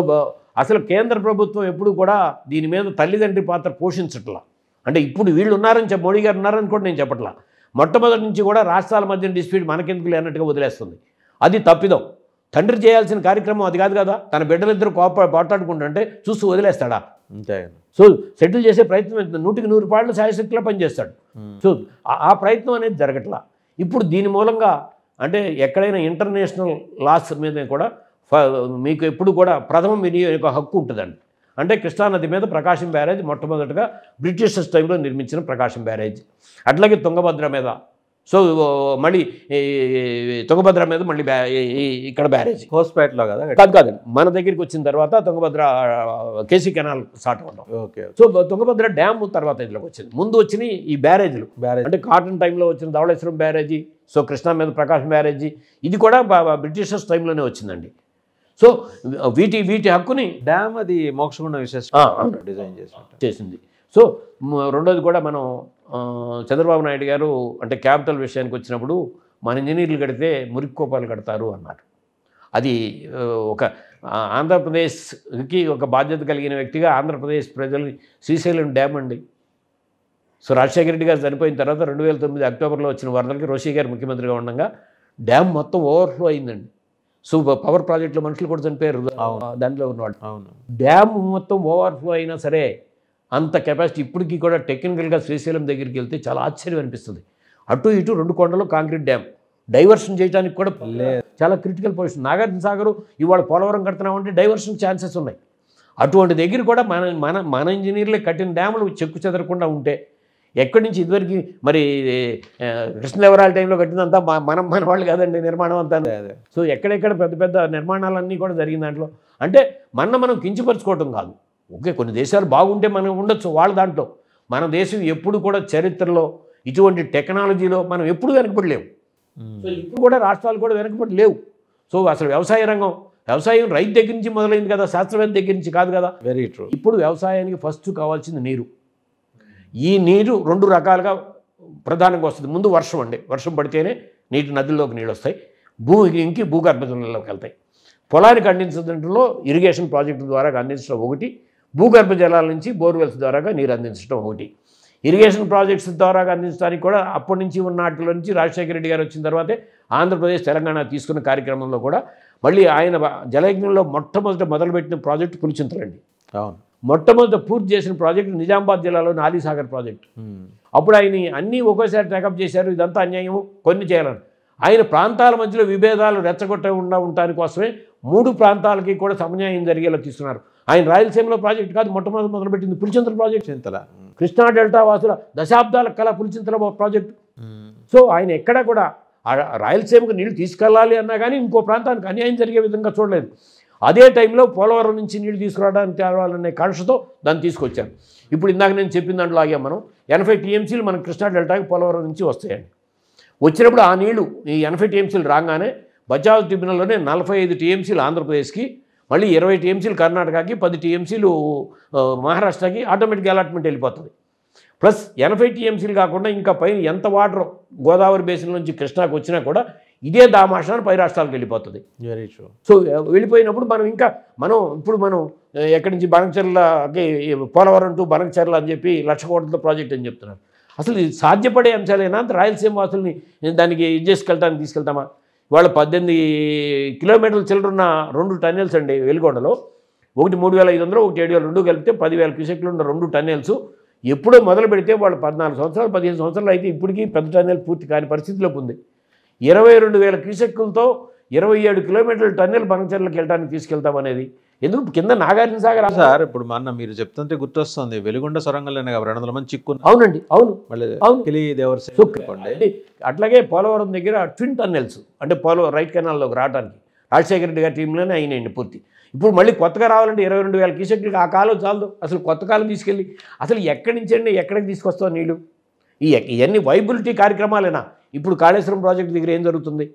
అసలు కేంద్ర ప్రభుత్వం ఎప్పుడు కూడా దీని మీద తల్లిదండ్రి పాత్ర పోషించట్లా. అంటే ఇప్పుడు వీళ్ళు ఉన్నారని మోడీ గారు ఉన్నారని కూడా నేను చెప్పట్లా. మొట్టమొదటి నుంచి కూడా రాష్ట్రాల మధ్య డిస్ప్యూట్ మనకెందుకు లేనట్టుగా వదిలేస్తుంది. అది తప్పిదం. తండ్రి చేయాల్సిన కార్యక్రమం అది కాదు కదా. తన బిడ్డలిద్దరూ పోట్లాడుకుంటుంటే చూస్తూ వదిలేస్తాడా? అంతే. సో సెటిల్ చేసే ప్రయత్నం 100% శాయశక్తిలో పనిచేస్తాడు. సో ఆ ప్రయత్నం అనేది జరగట్లా. ఇప్పుడు దీని మూలంగా అంటే ఎక్కడైనా ఇంటర్నేషనల్ లాస్ మీద కూడా మీకు ఎప్పుడు కూడా ప్రథమ వినియోగ హక్కు ఉంటుందండి. అంటే కృష్ణానది మీద ప్రకాశం బ్యారేజ్ మొట్టమొదటిగా బ్రిటిషర్స్ టైంలో నిర్మించిన ప్రకాశం బ్యారేజ్. అట్లాగే తుంగభద్ర మీద, సో మళ్ళీ తుంగభద్ర మీద మళ్ళీ ఇక్కడ బ్యారేజ్ హోస్పేటలో కదా? కాదండి, మన దగ్గరికి వచ్చిన తర్వాత తుంగభద్ర కేసీ కెనాల్ స్టార్ట్ అవ్వడం. ఓకే. సో తుంగభద్ర డ్యామ్ తర్వాత ఇందులోకి వచ్చింది. ముందు వచ్చినాయి ఈ బ్యారేజ్లు. అంటే కాటన్ టైంలో వచ్చిన ధవళేశ్వరం బ్యారేజీ, సో కృష్ణా మీద ప్రకాశం బ్యారేజీ, ఇది కూడా బ్రిటిషర్స్ టైంలోనే వచ్చిందండి. సో వీటి హక్కుని డ్యామ్ అది మోక్షగుండం డిజైన్ చేసింది. సో రెండోది కూడా మనం చంద్రబాబు నాయుడు గారు అంటే క్యాపిటల్ విషయానికి వచ్చినప్పుడు మన ఇంజనీర్లు కడితే మురిక్కోపాలు కడతారు అన్నారు. అది ఒక ఆంధ్రప్రదేశ్కి ఒక బాధ్యత కలిగిన వ్యక్తిగా ఆంధ్రప్రదేశ్ ప్రజల్ని శ్రీశైలం డ్యామ్ అండి. సో రాజశేఖర రెడ్డి గారు చనిపోయిన తర్వాత 2009 అక్టోబర్లో వచ్చిన వరదలకి రోషి గారు ముఖ్యమంత్రిగా ఉండగా డ్యామ్ మొత్తం ఓవర్ఫ్లో అయిందండి. సో పవర్ ప్రాజెక్టులో మనుషులు కూడా చనిపోయారు దాంట్లో ఉన్నవాళ్ళు. డ్యామ్ మొత్తం ఓవర్ఫ్లో అయినా సరే అంత కెపాసిటీ ఇప్పటికీ కూడా టెక్నికల్గా శ్రీశైలం దగ్గరికి వెళ్తే చాలా ఆశ్చర్యం అనిపిస్తుంది. అటు ఇటు 2 కొండలు కాంక్రీట్ డ్యామ్, డైవర్షన్ చేయడానికి కూడా చాలా క్రిటికల్ పొజిషన్. నాగార్జున సాగర్ ఇవాళ పోలవరం కడుతున్నామంటే డైవర్షన్ ఛాన్సెస్ ఉన్నాయి. అటువంటి దగ్గర కూడా మన ఇంజనీర్లే కట్టిన డ్యాములు చెక్కు చెదరకుండా ఉంటే ఎక్కడి నుంచి ఇదివరకు మరి కృష్ణదేవరాయల టైంలో కట్టినంతా మన వాళ్ళు కాదండి నిర్మాణం అంతా. సో ఎక్కడెక్కడ పెద్ద పెద్ద నిర్మాణాలన్నీ కూడా జరిగిన దాంట్లో అంటే మనం కించపరుచుకోవటం కాదు. ఓకే, కొన్ని దేశాలు బాగుంటే మనం ఉండొచ్చు వాళ్ళ దాంట్లో. మన దేశం ఎప్పుడు కూడా చరిత్రలో ఇటువంటి టెక్నాలజీలో మనం ఎప్పుడు వెనకబడలేవు. సో ఇప్పుడు కూడా రాష్ట్రాలు కూడా వెనకబడి లేవు. సో అసలు వ్యవసాయం రైతు దగ్గర నుంచి మొదలైంది కదా, శాస్త్రవేత్త దగ్గర నుంచి కాదు కదా. Very true. ఇప్పుడు వ్యవసాయానికి ఫస్ట్ కావాల్సింది నీరు. ఈ నీరు 2 రకాలుగా ప్రధానంగా వస్తుంది. ముందు వర్షం అండి, వర్షం పడితేనే నదుల్లోకి నీళ్ళు వస్తాయి, ఇంకి భూగర్భ జలాల్లోకి వెళ్తాయి. పొలానికి అందించడంలో ఇరిగేషన్ ప్రాజెక్టు ద్వారా అందించడం ఒకటి, భూగర్భ జలాల నుంచి బోర్వెల్స్ ద్వారా నీరు అందించడం ఒకటి. ఇరిగేషన్ ప్రాజెక్ట్స్ ద్వారా అందించడానికి కూడా అప్పటి నుంచి ఉన్న వాటిలో నుంచి రాజశేఖర రెడ్డి గారు వచ్చిన తర్వాతే ఆంధ్రప్రదేశ్ తెలంగాణ తీసుకున్న కార్యక్రమంలో కూడా మళ్ళీ ఆయన జలయజ్ఞంలో మొదలుపెట్టిన ప్రాజెక్టు పులిచింతలండి. అవును, మొట్టమొదట పూర్తి చేసిన ప్రాజెక్టు నిజామాబాద్ జిల్లాలోని ఆలీసాగర్ ప్రాజెక్టు. అప్పుడు ఆయన అన్నీ ఒకేసారి టేకప్ చేశారు. ఇదంతా అన్యాయము, కొన్ని చేయాలని. ఆయన ప్రాంతాల మధ్యలో విభేదాలు రెచ్చగొట్టకుండా ఉండటానికి కోసమే 3 ప్రాంతాలకి కూడా సమన్యాయం జరిగేలా తీసుకున్నారు. ఆయన రాయలసీమలో ప్రాజెక్టు కాదు మొదలుపెట్టింది పులిచింతల ప్రాజెక్టు. కృష్ణా డెల్టా వాసుల దశాబ్దాల కళ పులిచింతల ప్రాజెక్టు. సో ఆయన ఎక్కడా కూడా రాయలసీమకు నీళ్లు తీసుకెళ్ళాలి అన్నా కానీ ఇంకో ప్రాంతానికి అన్యాయం జరిగే విధంగా చూడలేదు. అదే టైంలో పోలవరం నుంచి నీళ్లు తీసుకురావడానికి తేవాలనే కాంక్షతో దాన్ని తీసుకొచ్చారు. ఇప్పుడు ఇందాక నేను చెప్పిన దాంట్లో ఆగాం మనం. 80 టీఎంసీలు మనకు కృష్ణా డెల్టాకి పోలవరం నుంచి వస్తాయండి. వచ్చినప్పుడు ఆ నీళ్లు ఈ 80 టీఎంసీలు రాగానే బజాజ్ ట్రిబ్యునల్లోనే 45 టీఎంసీలు ఆంధ్రప్రదేశ్కి, మళ్ళీ 20 టీఎంసీలు కర్ణాటకకి, 10 టీఎంసీలు మహారాష్ట్రకి ఆటోమేటిక్గా అలాట్మెంట్ వెళ్ళిపోతుంది. ప్లస్ 80 టీఎంసీలు కాకుండా ఇంకా పైన ఎంత వాటర్ గోదావరి బేసిన్ నుంచి కృష్ణాకి వచ్చినా కూడా ఇదే దామాషాన్ని పై రాష్ట్రాలకు వెళ్ళిపోతుంది. Very true. సో వెళ్ళిపోయినప్పుడు మనం ఎక్కడి నుంచి బనకచెర్లకి పోలవరం టు బనకచెర్ల అని చెప్పి 1,00,000 కోట్లతో ప్రాజెక్ట్ అని చెప్తున్నారు. అసలు ఇది సాధ్యపడే అంశాలేనా? రాయలసీమ వాసుల్ని దానికి తీసుకెళ్తామా? వాళ్ళ 18 కిలోమీటర్ల చిల్లరున్న 2 టన్నెల్స్ అండి వెలుగొండలో. ఒకటి 3,500, ఒకటి 7,200 కలిపితే 10,000 క్యూసెక్లు ఉన్న 2 టన్నెల్స్ ఎప్పుడో మొదలు పెడితే వాళ్ళు 14 సంవత్సరాలు 15 సంవత్సరాలు అయితే ఇప్పటికీ పెద్ద టన్నెల్ పూర్తి కాని పరిస్థితిలోకి ఉంది. 22,000 క్యూసెక్కులతో 27 కిలోమీటర్ల టన్నెల్ బనకచెర్లకి వెళ్ళడానికి తీసుకెళ్తామనేది ఎందుకు? కింద నాగార్జున సాగర్ సార్ ఇప్పుడు మీరు చెప్తుంటే గుర్తొస్తుంది, వెలుగొండ సొరంగంలోనే 200 మంది చిక్కున్నారు. అవునండి, అవును. అట్లాగే పోలవరం దగ్గర ట్విన్ టన్నెల్స్ అంటే రైట్ కెనాల్లోకి రావడానికి రాజశేఖర రెడ్డి గారి టీంలోనే అయినాయండి పూర్తి. ఇప్పుడు మళ్ళీ కొత్తగా రావాలంటే 22,000 క్యూసెక్లకి ఆ కాలం చాలదు. అసలు కొత్త కాలం తీసుకెళ్ళి అసలు ఎక్కడి నుంచి అండి ఎక్కడికి తీసుకొస్తావు నీళ్ళు? ఇవన్నీ వైబిలిటీ కార్యక్రమాలేనా? ఇప్పుడు కాళేశ్వరం ప్రాజెక్టు దగ్గర ఏం జరుగుతుంది?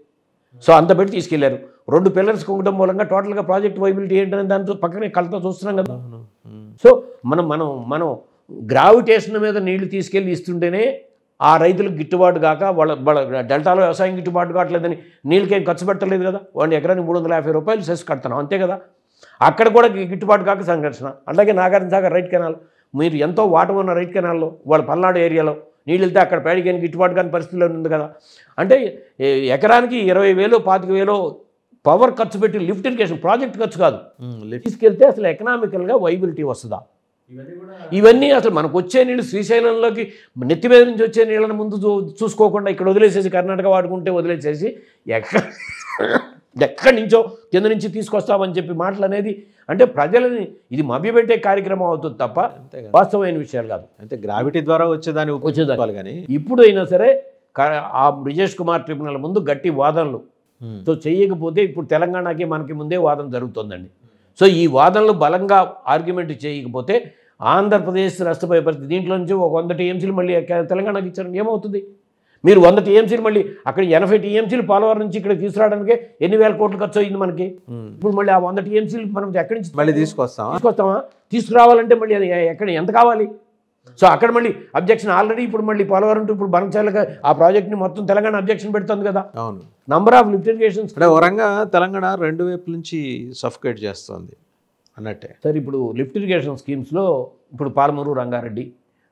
సో అంత పెట్టి తీసుకెళ్లారు. 2 పిల్లర్స్ కుంగడం మూలంగా టోటల్గా ప్రాజెక్ట్ వైబిలిటీ ఏంటనే దాంతో పక్కనే కళ్ళతో చూస్తున్నాం కదా. సో మనం గ్రావిటేషన్ మీద నీళ్లు తీసుకెళ్ళి ఇస్తుంటేనే ఆ రైతులకు గిట్టుబాటు కాక వాళ్ళ డెల్టాలో వ్యవసాయం గిట్టుబాటు కావట్లేదని నీళ్ళకేం ఖర్చు పెట్టలేదు కదా. వాడిని ఎకరానికి 350 రూపాయలు సెస్ కడతాం అంతే కదా. అక్కడ కూడా గిట్టుబాటు కాక సంఘర్షణ. అలాగే నాగార్జున సాగర్ రైట్ కెనాల్, మీరు ఎంతో వాటర్ ఉన్న రైట్ కెనాల్లో వాళ్ళ పల్నాడు ఏరియాలో నీళ్ళు వెళ్తే అక్కడ పేడికని గిట్టుబాటు కాని పరిస్థితిలో ఉంది కదా. అంటే ఎకరానికి 20,000 25,000 పవర్ ఖర్చు పెట్టి లిఫ్ట్ ఇరిగేషన్ ప్రాజెక్ట్ ఖర్చు కాదు తీసుకెళ్తే అసలు ఎకనామికల్గా వైబిలిటీ వస్తుందా? ఇవన్నీ అసలు మనకు వచ్చే నీళ్ళు శ్రీశైలంలోకి నెత్తి మీద నుంచి వచ్చే నీళ్ళని ముందు చూసుకోకుండా ఇక్కడ వదిలేసేసి కర్ణాటక వాడుకుంటే వదిలేసేసి ఎక్కడి నుంచో కింద నుంచి తీసుకొస్తామని చెప్పి మాటలు అనేది అంటే ప్రజలని ఇది మభ్యపెట్టే కార్యక్రమం అవుతుంది తప్ప వాస్తవమైన విషయాలు కాదు. అంటే గ్రావిటీ ద్వారా వచ్చేదాన్ని కానీ ఇప్పుడు అయినా సరే ఆ బ్రిజేష్ కుమార్ ట్రిబ్యునల్ ముందు గట్టి వాదనలు సో చేయకపోతే ఇప్పుడు తెలంగాణకి మనకి ముందే వాదన జరుగుతుందండి. సో ఈ వాదనలు బలంగా ఆర్గ్యుమెంట్ చేయకపోతే ఆంధ్రప్రదేశ్ రాష్ట్రపై పరిస్థితి దీంట్లో నుంచి ఒక 100 టీఎంసీలు మళ్ళీ తెలంగాణకి ఇచ్చారని ఏమవుతుంది? మీరు 100 టీఎంసీలు మళ్ళీ అక్కడ 80 టీఎంసీలు పోలవరం నుంచి ఇక్కడ తీసుకురావడానికి ఎన్ని వేల కోట్లు ఖర్చు అయింది మనకి. ఇప్పుడు మళ్ళీ ఆ 100 టీఎంసీలు మనం ఎక్కడి నుంచి మళ్ళీ తీసుకొస్తామా? తీసుకురావాలంటే మళ్ళీ అది ఎక్కడ ఎంత కావాలి? సో అక్కడ మళ్ళీ అబ్జెక్షన్ ఆల్రెడీ ఇప్పుడు మళ్ళీ పోలవరం ఇప్పుడు బనకచర్లగా ఆ ప్రాజెక్ట్ని మొత్తం తెలంగాణ అబ్జెక్షన్ పెడుతుంది కదా. అవును, నంబర్ ఆఫ్ లిఫ్ట్ ఇరిగేషన్స్ అంటే వరంగా తెలంగాణ 2 వైపుల నుంచి సఫికేట్ చేస్తుంది అన్నట్టే. సరే ఇప్పుడు లిఫ్ట్ ఇరిగేషన్ స్కీమ్స్లో ఇప్పుడు పాలమూరు రంగారెడ్డి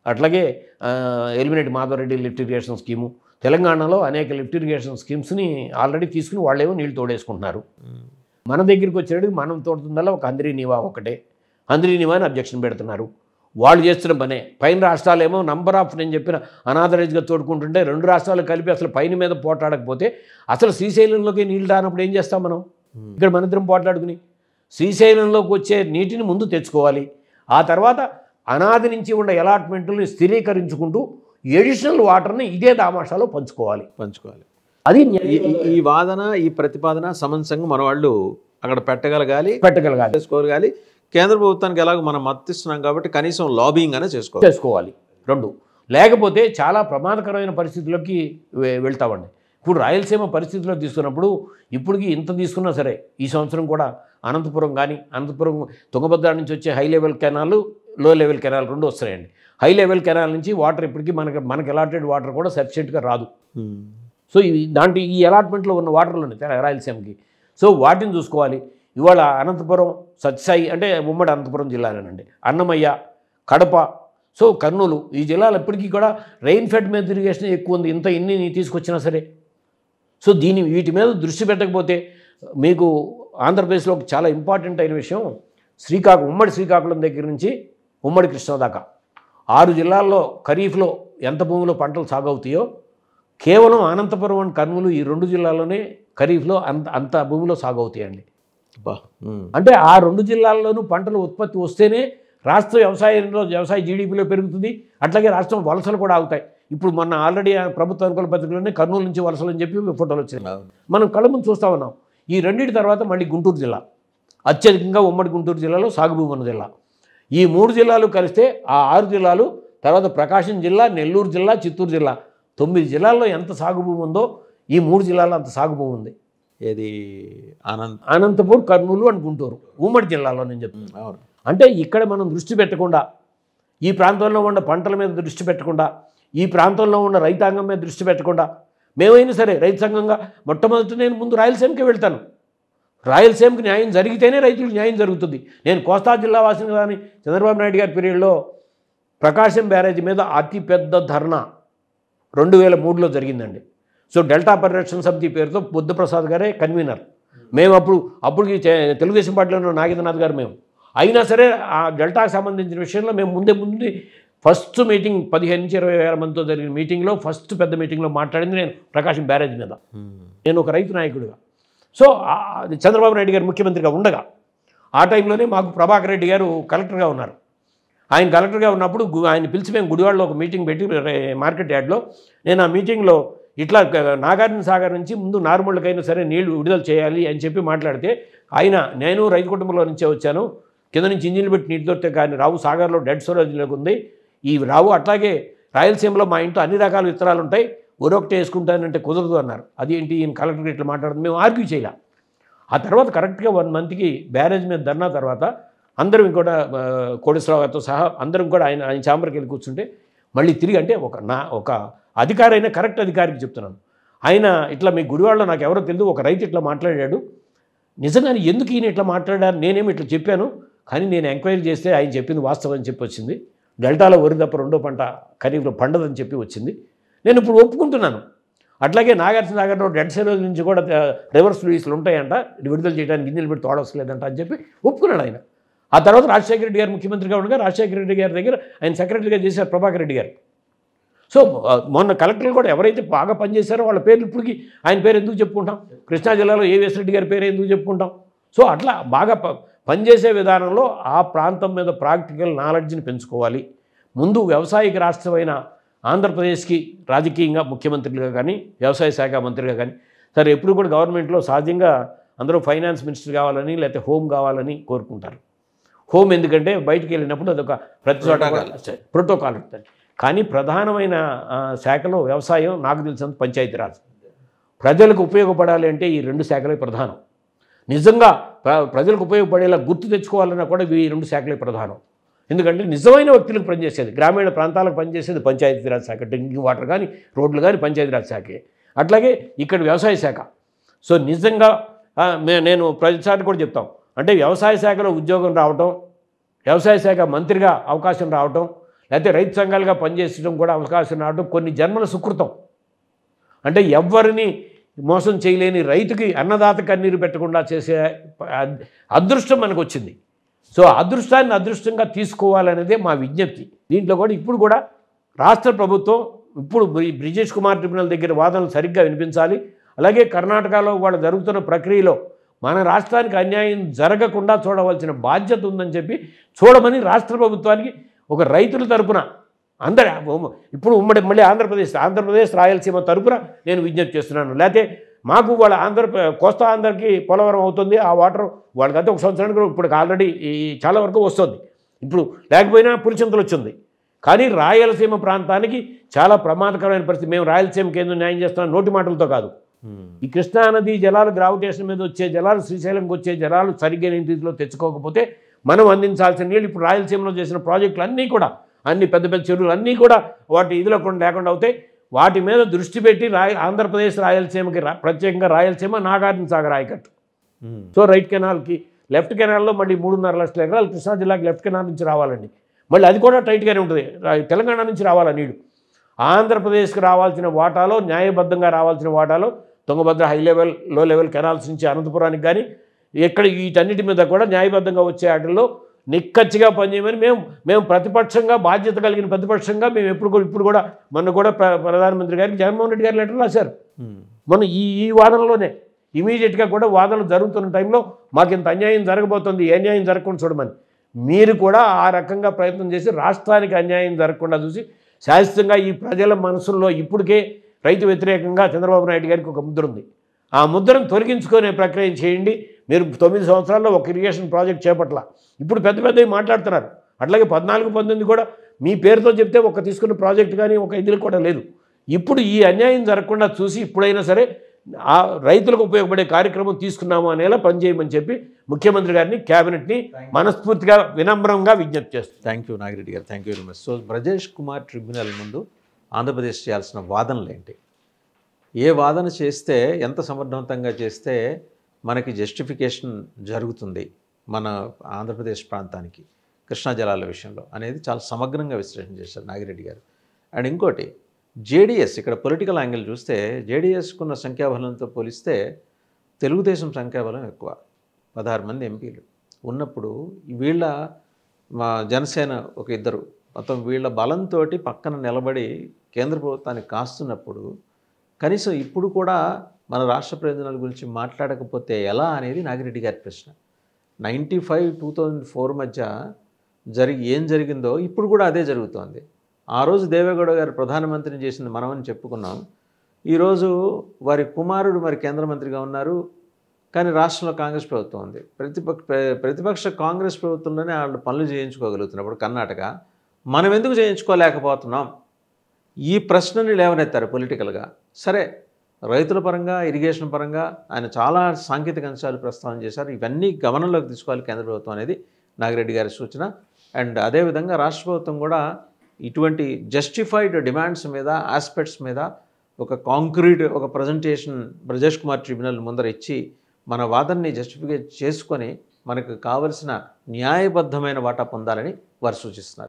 అట్లాగే Alimineti Madhava Reddy lift irrigation scheme తెలంగాణలో అనేక లిఫ్ట్ ఇరిగేషన్ స్కీమ్స్ని ఆల్రెడీ తీసుకుని వాళ్ళేమో నీళ్ళు తోడేసుకుంటున్నారు. మన దగ్గరికి వచ్చేటికి మనం తోడుతుందల్లా ఒక హంద్రీ నీవా ఒకటే హంద్రీ నీవా అని అబ్జెక్షన్ పెడుతున్నారు. వాళ్ళు చేస్తున్న పనే పైన రాష్ట్రాలేమో నంబర్ ఆఫ్ నేను చెప్పిన అనాథరైజ్గా తోడుకుంటుంటే 2 రాష్ట్రాలు కలిపి అసలు పైన మీద పోట్లాడకపోతే అసలు శ్రీశైలంలోకి నీళ్ళు రానప్పుడు ఏం చేస్తాం మనం? ఇక్కడ మనిద్దరం పోట్లాడుకుని శ్రీశైలంలోకి వచ్చే నీటిని ముందు తెచ్చుకోవాలి. ఆ తర్వాత అనాది నుంచి ఉన్న అలాట్మెంట్ని స్థిరీకరించుకుంటూ ఎడిషనల్ వాటర్ని ఇదే దామాషాలో పంచుకోవాలి. అది ఈ వాదన ఈ ప్రతిపాదన సమంజసంగా మన వాళ్ళు అక్కడ పెట్టగలగాలి చేసుకోగలగాలి. కేంద్ర ప్రభుత్వానికి ఎలాగో మనం మద్దతిస్తున్నాం కాబట్టి కనీసం లాబింగ్ అనే చేసుకోవాలి. 2 లేకపోతే చాలా ప్రమాదకరమైన పరిస్థితుల్లోకి వెళ్తామండి. ఇప్పుడు రాయలసీమ పరిస్థితిలో తీసుకున్నప్పుడు ఇప్పటికి ఇంత తీసుకున్నా సరే ఈ సంవత్సరం కూడా అనంతపురం కానీ అనంతపురం తుంగభద్ర నుంచి వచ్చే హై లెవెల్ కెనాలు లో లెవెల్ కెనాల్ 2 వస్తాయండి. హై లెవెల్ కెనాల్ నుంచి వాటర్ ఇప్పటికీ మనకి అలాటెడ్ వాటర్ కూడా సఫిషియెంట్గా రాదు. సో దాంట్లో ఈ అలాట్మెంట్లో ఉన్న వాటర్లోనే రాయలసీమకి సో వాటిని చూసుకోవాలి. ఇవాళ అనంతపురం సత్యసాయి అంటే ఉమ్మడి అనంతపురం జిల్లాలోనండి అన్నమయ్య కడప సో కర్నూలు ఈ జిల్లాలు ఎప్పటికీ కూడా రెయిన్ ఫెడ్ మీద ఇరిగేషన్ ఎక్కువ ఉంది. ఇన్ని తీసుకొచ్చినా సరే సో వీటి మీద దృష్టి పెట్టకపోతే మీకు ఆంధ్రప్రదేశ్లో చాలా ఇంపార్టెంట్ అయిన విషయం ఉమ్మడి శ్రీకాకుళం దగ్గర నుంచి ఉమ్మడి కృష్ణా దాకా 6 జిల్లాల్లో ఖరీఫ్లో ఎంత భూమిలో పంటలు సాగవుతాయో కేవలం అనంతపురం అండ్ కర్నూలు ఈ 2 జిల్లాల్లోనే ఖరీఫ్లో అంత భూమిలో సాగవుతాయండి. అంటే ఆ 2 జిల్లాల్లోనూ పంటలు ఉత్పత్తి వస్తేనే రాష్ట్ర వ్యవసాయ జీడీపీలో పెరుగుతుంది. అట్లాగే రాష్ట్రం వలసలు కూడా ఆగుతాయి. ఇప్పుడు మొన్న ఆల్రెడీ ప్రభుత్వ అనుకూల పత్రికలోనే కర్నూలు నుంచి వలసలు అని చెప్పి ఫోటోలు వచ్చినాయి. మనం కళ్ళ ముందు చూస్తూ ఉన్నాం. ఈ 2 తర్వాత మళ్ళీ గుంటూరు జిల్లా అత్యధికంగా ఉమ్మడి గుంటూరు జిల్లాలో సాగు భూమి ఉన్న జిల్లా. ఈ 3 జిల్లాలు కలిస్తే ఆ 6 జిల్లాలు తర్వాత ప్రకాశం జిల్లా నెల్లూరు జిల్లా చిత్తూరు జిల్లా 9 జిల్లాల్లో ఎంత సాగు భూమి ఉందో ఈ 3 జిల్లాల్లో అంత సాగు భూమి ఉంది. ఏది అనంతపూర్ కర్నూలు అండ్ గుంటూరు ఉమ్మడి జిల్లాలో నేను చెప్తున్నాను. అంటే ఇక్కడ మనం దృష్టి పెట్టకుండా ఈ ప్రాంతంలో ఉన్న పంటల మీద దృష్టి పెట్టకుండా ఈ ప్రాంతంలో ఉన్న రైతాంగం మీద దృష్టి పెట్టకుండా మేమైనా సరే రైతు సంఘంగా మొట్టమొదటి నేను ముందు రాయలసీమకి వెళ్తాను. రాయలసీమకి న్యాయం జరిగితేనే రైతులకు న్యాయం జరుగుతుంది. నేను కోస్తా జిల్లా వాసిని కానీ చంద్రబాబు నాయుడు గారి పీరియడ్లో ప్రకాశం బ్యారేజీ మీద అతిపెద్ద ధర్నా 2003లో జరిగిందండి. సో డెల్టా పరిరక్షణ సమితి పేరుతో బుద్ధప్రసాద్ గారే కన్వీనర్. మేము అప్పటికి తెలుగుదేశం పార్టీలో నాగేంద్రనాథ్ గారు మేము అయినా సరే ఆ డెల్టాకు సంబంధించిన విషయంలో మేము ముందు ఫస్ట్ మీటింగ్ 15 నుంచి 20,000 మందితో జరిగిన మీటింగ్లో ఫస్ట్ పెద్ద మీటింగ్లో మాట్లాడింది నేను ప్రకాశం బ్యారేజ్ మీద. నేను ఒక రైతు నాయకుడిగా సో చంద్రబాబు నాయుడు గారు ముఖ్యమంత్రిగా ఉండగా ఆ టైంలోనే మాకు ప్రభాకర్ రెడ్డి గారు కలెక్టర్గా ఉన్నారు. ఆయన కలెక్టర్గా ఉన్నప్పుడు ఆయన పిలిచి మేము గుడివాడలో ఒక మీటింగ్ పెట్టి మార్కెట్ యార్డ్లో నేను ఆ మీటింగ్లో ఇట్లా నాగార్జున సాగర్ నుంచి ముందు నార్మల్కైనా సరే నీళ్లు విడుదల చేయాలి అని చెప్పి మాట్లాడితే నేను రైతు కుటుంబంలో నుంచే వచ్చాను, కింద నుంచి ఇంజిన్లు పెట్టి నీటి దొరికితే కానీ రావు సాగర్లో డెడ్ స్టోరేజ్లోకి ఉంది ఈ రావు, అట్లాగే రాయలసీమలో మా ఇంట్లో అన్ని రకాల విత్తనాలు ఉంటాయి ఒరొకటి వేసుకుంటానంటే కుదరదు అన్నారు. అదేంటి ఈయన కలెక్టర్ ఇట్లా మాట్లాడుతుంది, మేము ఆర్గ్యూ చేయాలి. ఆ తర్వాత కరెక్ట్గా 1 మంత్కి బ్యారేజ్ మీద ధర్నా తర్వాత అందరం కూడా కోటేశ్వరరావు గారితో సహా అందరం కూడా ఆయన ఛాంబర్కి వెళ్ళి కూర్చుంటే మళ్ళీ తిరిగి అంటే ఒక అధికారి అయినా కరెక్ట్ అధికారికి చెప్తున్నాను, ఆయన ఇట్లా మీ గుడివాడలో నాకు ఎవరో తెలియదు ఒక రైతు ఇట్లా మాట్లాడాడు, నిజంగానే ఎందుకు ఈయన ఇట్లా మాట్లాడారు నేనేమి ఇట్లా చెప్పాను, కానీ నేను ఎంక్వైరీ చేస్తే ఆయన చెప్పింది వాస్తవం అని చెప్పి వచ్చింది, డెల్టాలో వరి తప్ప 2వ పంట ఖరీఫ్లో పండదని చెప్పి వచ్చింది, నేను ఇప్పుడు ఒప్పుకుంటున్నాను. అట్లాగే నాగార్జున సాగర్లో డెడ్ సెరోజ్ నుంచి కూడా రివర్స్ లూయిస్లు ఉంటాయంట విడుదల చేయడానికి గింజలు పెట్టి తోడవసలేదంట అని చెప్పి ఒప్పుకున్నాడు ఆయన. ఆ తర్వాత రాజశేఖర రెడ్డి గారు ముఖ్యమంత్రిగా ఉండగా రాజశేఖర రెడ్డి గారి దగ్గర ఆయన సెక్రటరీగా చేశారు ప్రభాకర్ రెడ్డి గారు. సో మొన్న కలెక్టర్లు కూడా ఎవరైతే బాగా పనిచేశారో వాళ్ళ పేర్లు ఇప్పటికీ ఆయన పేరు ఎందుకు చెప్పుకుంటాం, కృష్ణా జిల్లాలో ఏవిఎస్ రెడ్డి గారి పేరు ఎందుకు చెప్పుకుంటాం. సో అట్లా బాగా పనిచేసే విధానంలో ఆ ప్రాంతం మీద ప్రాక్టికల్ నాలెడ్జ్ని పెంచుకోవాలి. ముందు వ్యవసాయక రాష్ట్రమైన ఆంధ్రప్రదేశ్కి రాజకీయంగా ముఖ్యమంత్రిగా కానీ వ్యవసాయ శాఖ మంత్రిగా కానీ సరే ఎప్పుడు కూడా గవర్నమెంట్లో సహజంగా అందరూ ఫైనాన్స్ మినిస్టర్ కావాలని లేకపోతే హోమ్ కావాలని కోరుకుంటారు. హోమ్ ఎందుకంటే బయటికి వెళ్ళినప్పుడు అదొక ప్రతి చోట ప్రోటోకాల్ ఉంటుంది. కానీ ప్రధానమైన శాఖలో వ్యవసాయం నాకు తెలిసినంత పంచాయతీరాజ్. ప్రజలకు ఉపయోగపడాలి అంటే ఈ రెండు శాఖలే ప్రధానం. నిజంగా ప్రజలకు ఉపయోగపడేలా గుర్తు తెచ్చుకోవాలన్నా కూడా ఈ రెండు శాఖలే ప్రధానం. ఎందుకంటే నిజమైన వ్యక్తులకు పనిచేసేది గ్రామీణ ప్రాంతాలకు పనిచేసేది పంచాయతీరాజ్ శాఖ. డ్రింకింగ్ వాటర్ కానీ రోడ్లు కానీ పంచాయతీరాజ్ శాఖే. అట్లాగే ఇక్కడ వ్యవసాయ శాఖ. సో నిజంగా నేను ప్రతిసారి కూడా చెప్తాం, అంటే వ్యవసాయ శాఖలో ఉద్యోగం రావటం, వ్యవసాయ శాఖ మంత్రిగా అవకాశం రావటం, లేకపోతే రైతు సంఘాలుగా పనిచేసడం కూడా అవకాశం రావడం కొన్ని జన్మల సుకృతం. అంటే ఎవరిని మోసం చేయలేని రైతుకి అన్నదాత కన్నీరు పెట్టకుండా చేసే అదృష్టం మనకు వచ్చింది. సో అదృష్టాన్ని అదృష్టంగా తీసుకోవాలనేదే మా విజ్ఞప్తి. దీంట్లో కూడా ఇప్పుడు కూడా రాష్ట్ర ప్రభుత్వం ఇప్పుడు బ్రిజేష్ కుమార్ ట్రిబ్యునల్ దగ్గర వాదనలు సరిగ్గా వినిపించాలి. అలాగే కర్ణాటకలో వాళ్ళు జరుగుతున్న ప్రక్రియలో మన రాష్ట్రానికి అన్యాయం జరగకుండా చూడవలసిన బాధ్యత ఉందని చెప్పి చూడమని రాష్ట్ర ప్రభుత్వానికి ఒక రైతుల తరపున అందరి ఇప్పుడు మళ్ళీ ఆంధ్రప్రదేశ్ రాయలసీమ తరపున నేను విజ్ఞప్తి చేస్తున్నాను. లేకపోతే మాకు వాళ్ళ కోస్తా ఆంధ్రకి పోలవరం అవుతుంది, ఆ వాటర్ వాళ్ళకంటే ఒక సంవత్సరానికి ఇప్పుడు ఆల్రెడీ చాలా వరకు వస్తుంది, ఇప్పుడు లేకపోయినా పులిచింతలు వచ్చింది. కానీ రాయలసీమ ప్రాంతానికి చాలా ప్రమాదకరమైన పరిస్థితి. మేము రాయలసీమకి ఎందుకు న్యాయం చేస్తున్నాం నోటి మాటలతో కాదు. ఈ కృష్ణానది జలాలు గ్రావిటేషన్ మీద వచ్చే జలాలు శ్రీశైలంకి వచ్చే జలాలు సరిగ్గా రీతిలో తెచ్చుకోకపోతే మనం అందించాల్సిన నీళ్ళు ఇప్పుడు రాయలసీమలో చేసిన ప్రాజెక్టులు అన్నీ కూడా అన్ని పెద్ద పెద్ద చెరువులు అన్నీ కూడా వాటి ఇదిలో కూడా లేకుండా అవుతాయి. వాటి మీద దృష్టి పెట్టి ఆంధ్రప్రదేశ్ రాయలసీమకి ప్రత్యేకంగా రాయలసీమ నాగార్జున సాగర్ ఆయకట్టు. సో రైట్ కెనాల్కి లెఫ్ట్ కెనాల్లో మళ్ళీ 3.5 లక్షల ఎకరాలు కృష్ణా జిల్లాకి లెఫ్ట్ కెనాల్ నుంచి రావాలండి. మళ్ళీ అది కూడా టైట్గానే ఉంటుంది. తెలంగాణ నుంచి రావాలా నీళ్ళు. ఆంధ్రప్రదేశ్కి రావాల్సిన వాటాలో న్యాయబద్ధంగా రావాల్సిన వాటాలో తుంగభద్ర హై లెవెల్ లో లెవెల్ కెనాల్స్ నుంచి అనంతపురానికి కానీ ఎక్కడ వీటన్నిటి మీద కూడా న్యాయబద్ధంగా వచ్చే వాటిల్లో నిక్కచ్చిగా పనిచేయమని మేము ప్రతిపక్షంగా బాధ్యత కలిగిన ప్రతిపక్షంగా మేము ఇప్పుడు కూడా మొన్న కూడా ప్రధానమంత్రి గారికి జగన్మోహన్ రెడ్డి గారు లెటర్ రాశారు. మొన్న ఈ వాదనలోనే ఇమీడియట్గా కూడా వాదనలు జరుగుతున్న టైంలో మాకు ఇంత అన్యాయం జరగబోతుంది, ఏ అన్యాయం జరగకుండా చూడమని. మీరు కూడా ఆ రకంగా ప్రయత్నం చేసి రాష్ట్రానికి అన్యాయం జరగకుండా చూసి శాశ్వతంగా ఈ ప్రజల మనసుల్లో ఇప్పటికే రైతు వ్యతిరేకంగా చంద్రబాబు నాయుడు గారికి ఒక ముద్ర ఉంది. ఆ ముద్రను తొలగించుకునే ప్రక్రియ చేయండి. మీరు 9 సంవత్సరాల్లో ఒక ఇరిగేషన్ ప్రాజెక్ట్ చేపట్ల ఇప్పుడు పెద్ద పెద్దవి మాట్లాడుతున్నారు. అట్లాగే 14-19 కూడా మీ పేరుతో చెప్తే ఒక తీసుకున్న ప్రాజెక్ట్ కానీ ఒక ఇదిలు కూడా లేదు. ఇప్పుడు ఈ అన్యాయం జరగకుండా చూసి ఇప్పుడైనా సరే ఆ రైతులకు ఉపయోగపడే కార్యక్రమం తీసుకున్నాము అనేలా పనిచేయమని చెప్పి ముఖ్యమంత్రి గారిని క్యాబినెట్ని మనస్ఫూర్తిగా వినమ్రంగా విజ్ఞప్తి చేస్తాను. థ్యాంక్ యూ నాగిరెడ్డి గారు, thank you very much. So Brajesh Kumar tribunal ముందు ఆంధ్రప్రదేశ్ చేయాల్సిన వాదనలు ఏంటి, ఏ వాదన చేస్తే ఎంత సమర్థవంతంగా చేస్తే మనకి జస్టిఫికేషన్ జరుగుతుంది మన ఆంధ్రప్రదేశ్ ప్రాంతానికి కృష్ణా జలాల విషయంలో అనేది చాలా సమగ్రంగా విశ్లేషణ చేశారు నాగిరెడ్డి గారు. అండ్ ఇంకోటి జేడీఎస్, ఇక్కడ పొలిటికల్ యాంగిల్ చూస్తే జేడీఎస్కున్న సంఖ్యాబలంతో పోలిస్తే తెలుగుదేశం సంఖ్యాబలం ఎక్కువ, 16 మంది ఎంపీలు ఉన్నప్పుడు వీళ్ళ జనసేన ఒక 2 మొత్తం వీళ్ళ బలంతో పక్కన నిలబడి కేంద్ర ప్రభుత్వాన్ని కాస్తున్నప్పుడు కనీసం ఇప్పుడు కూడా మన రాష్ట్ర ప్రయోజనాల గురించి మాట్లాడకపోతే ఎలా అనేది నాగిరెడ్డి గారి ప్రశ్న. 95-2004 మధ్య ఏం జరిగిందో ఇప్పుడు కూడా అదే జరుగుతోంది. ఆ రోజు దేవేగౌడ గారు ప్రధానమంత్రిని చేసింది మనమని చెప్పుకున్నాం. ఈరోజు వారి కుమారుడు మరి కేంద్ర మంత్రిగా ఉన్నారు, కానీ రాష్ట్రంలో కాంగ్రెస్ ప్రభుత్వం ఉంది. ప్రతిపక్ష కాంగ్రెస్ ప్రభుత్వంలోనే వాళ్ళు పనులు చేయించుకోగలుగుతున్నప్పుడు కర్ణాటక మనం ఎందుకు చేయించుకోలేకపోతున్నాం, ఈ ప్రశ్నని లేవనెత్తారు పొలిటికల్గా. సరే, రైతుల పరంగా ఇరిగేషన్ పరంగా ఆయన చాలా సాంకేతిక అంశాలు ప్రస్తావన చేశారు. ఇవన్నీ గమనంలోకి తీసుకోవాలి కేంద్ర ప్రభుత్వం అనేది నాగిరెడ్డి గారి సూచన. అండ్ అదేవిధంగా రాష్ట్ర ప్రభుత్వం కూడా ఇటువంటి జస్టిఫైడ్ డిమాండ్స్ మీద ఆస్పెక్ట్స్ మీద ఒక కాంక్రీట్ ఒక ప్రజెంటేషన్ బ్రజేష్ కుమార్ ట్రిబ్యునల్ ముందర ఇచ్చి మన వాదనని జస్టిఫికేట్ చేసుకొని మనకు కావలసిన న్యాయబద్ధమైన వాటా పొందాలని వారు సూచిస్తున్నారు.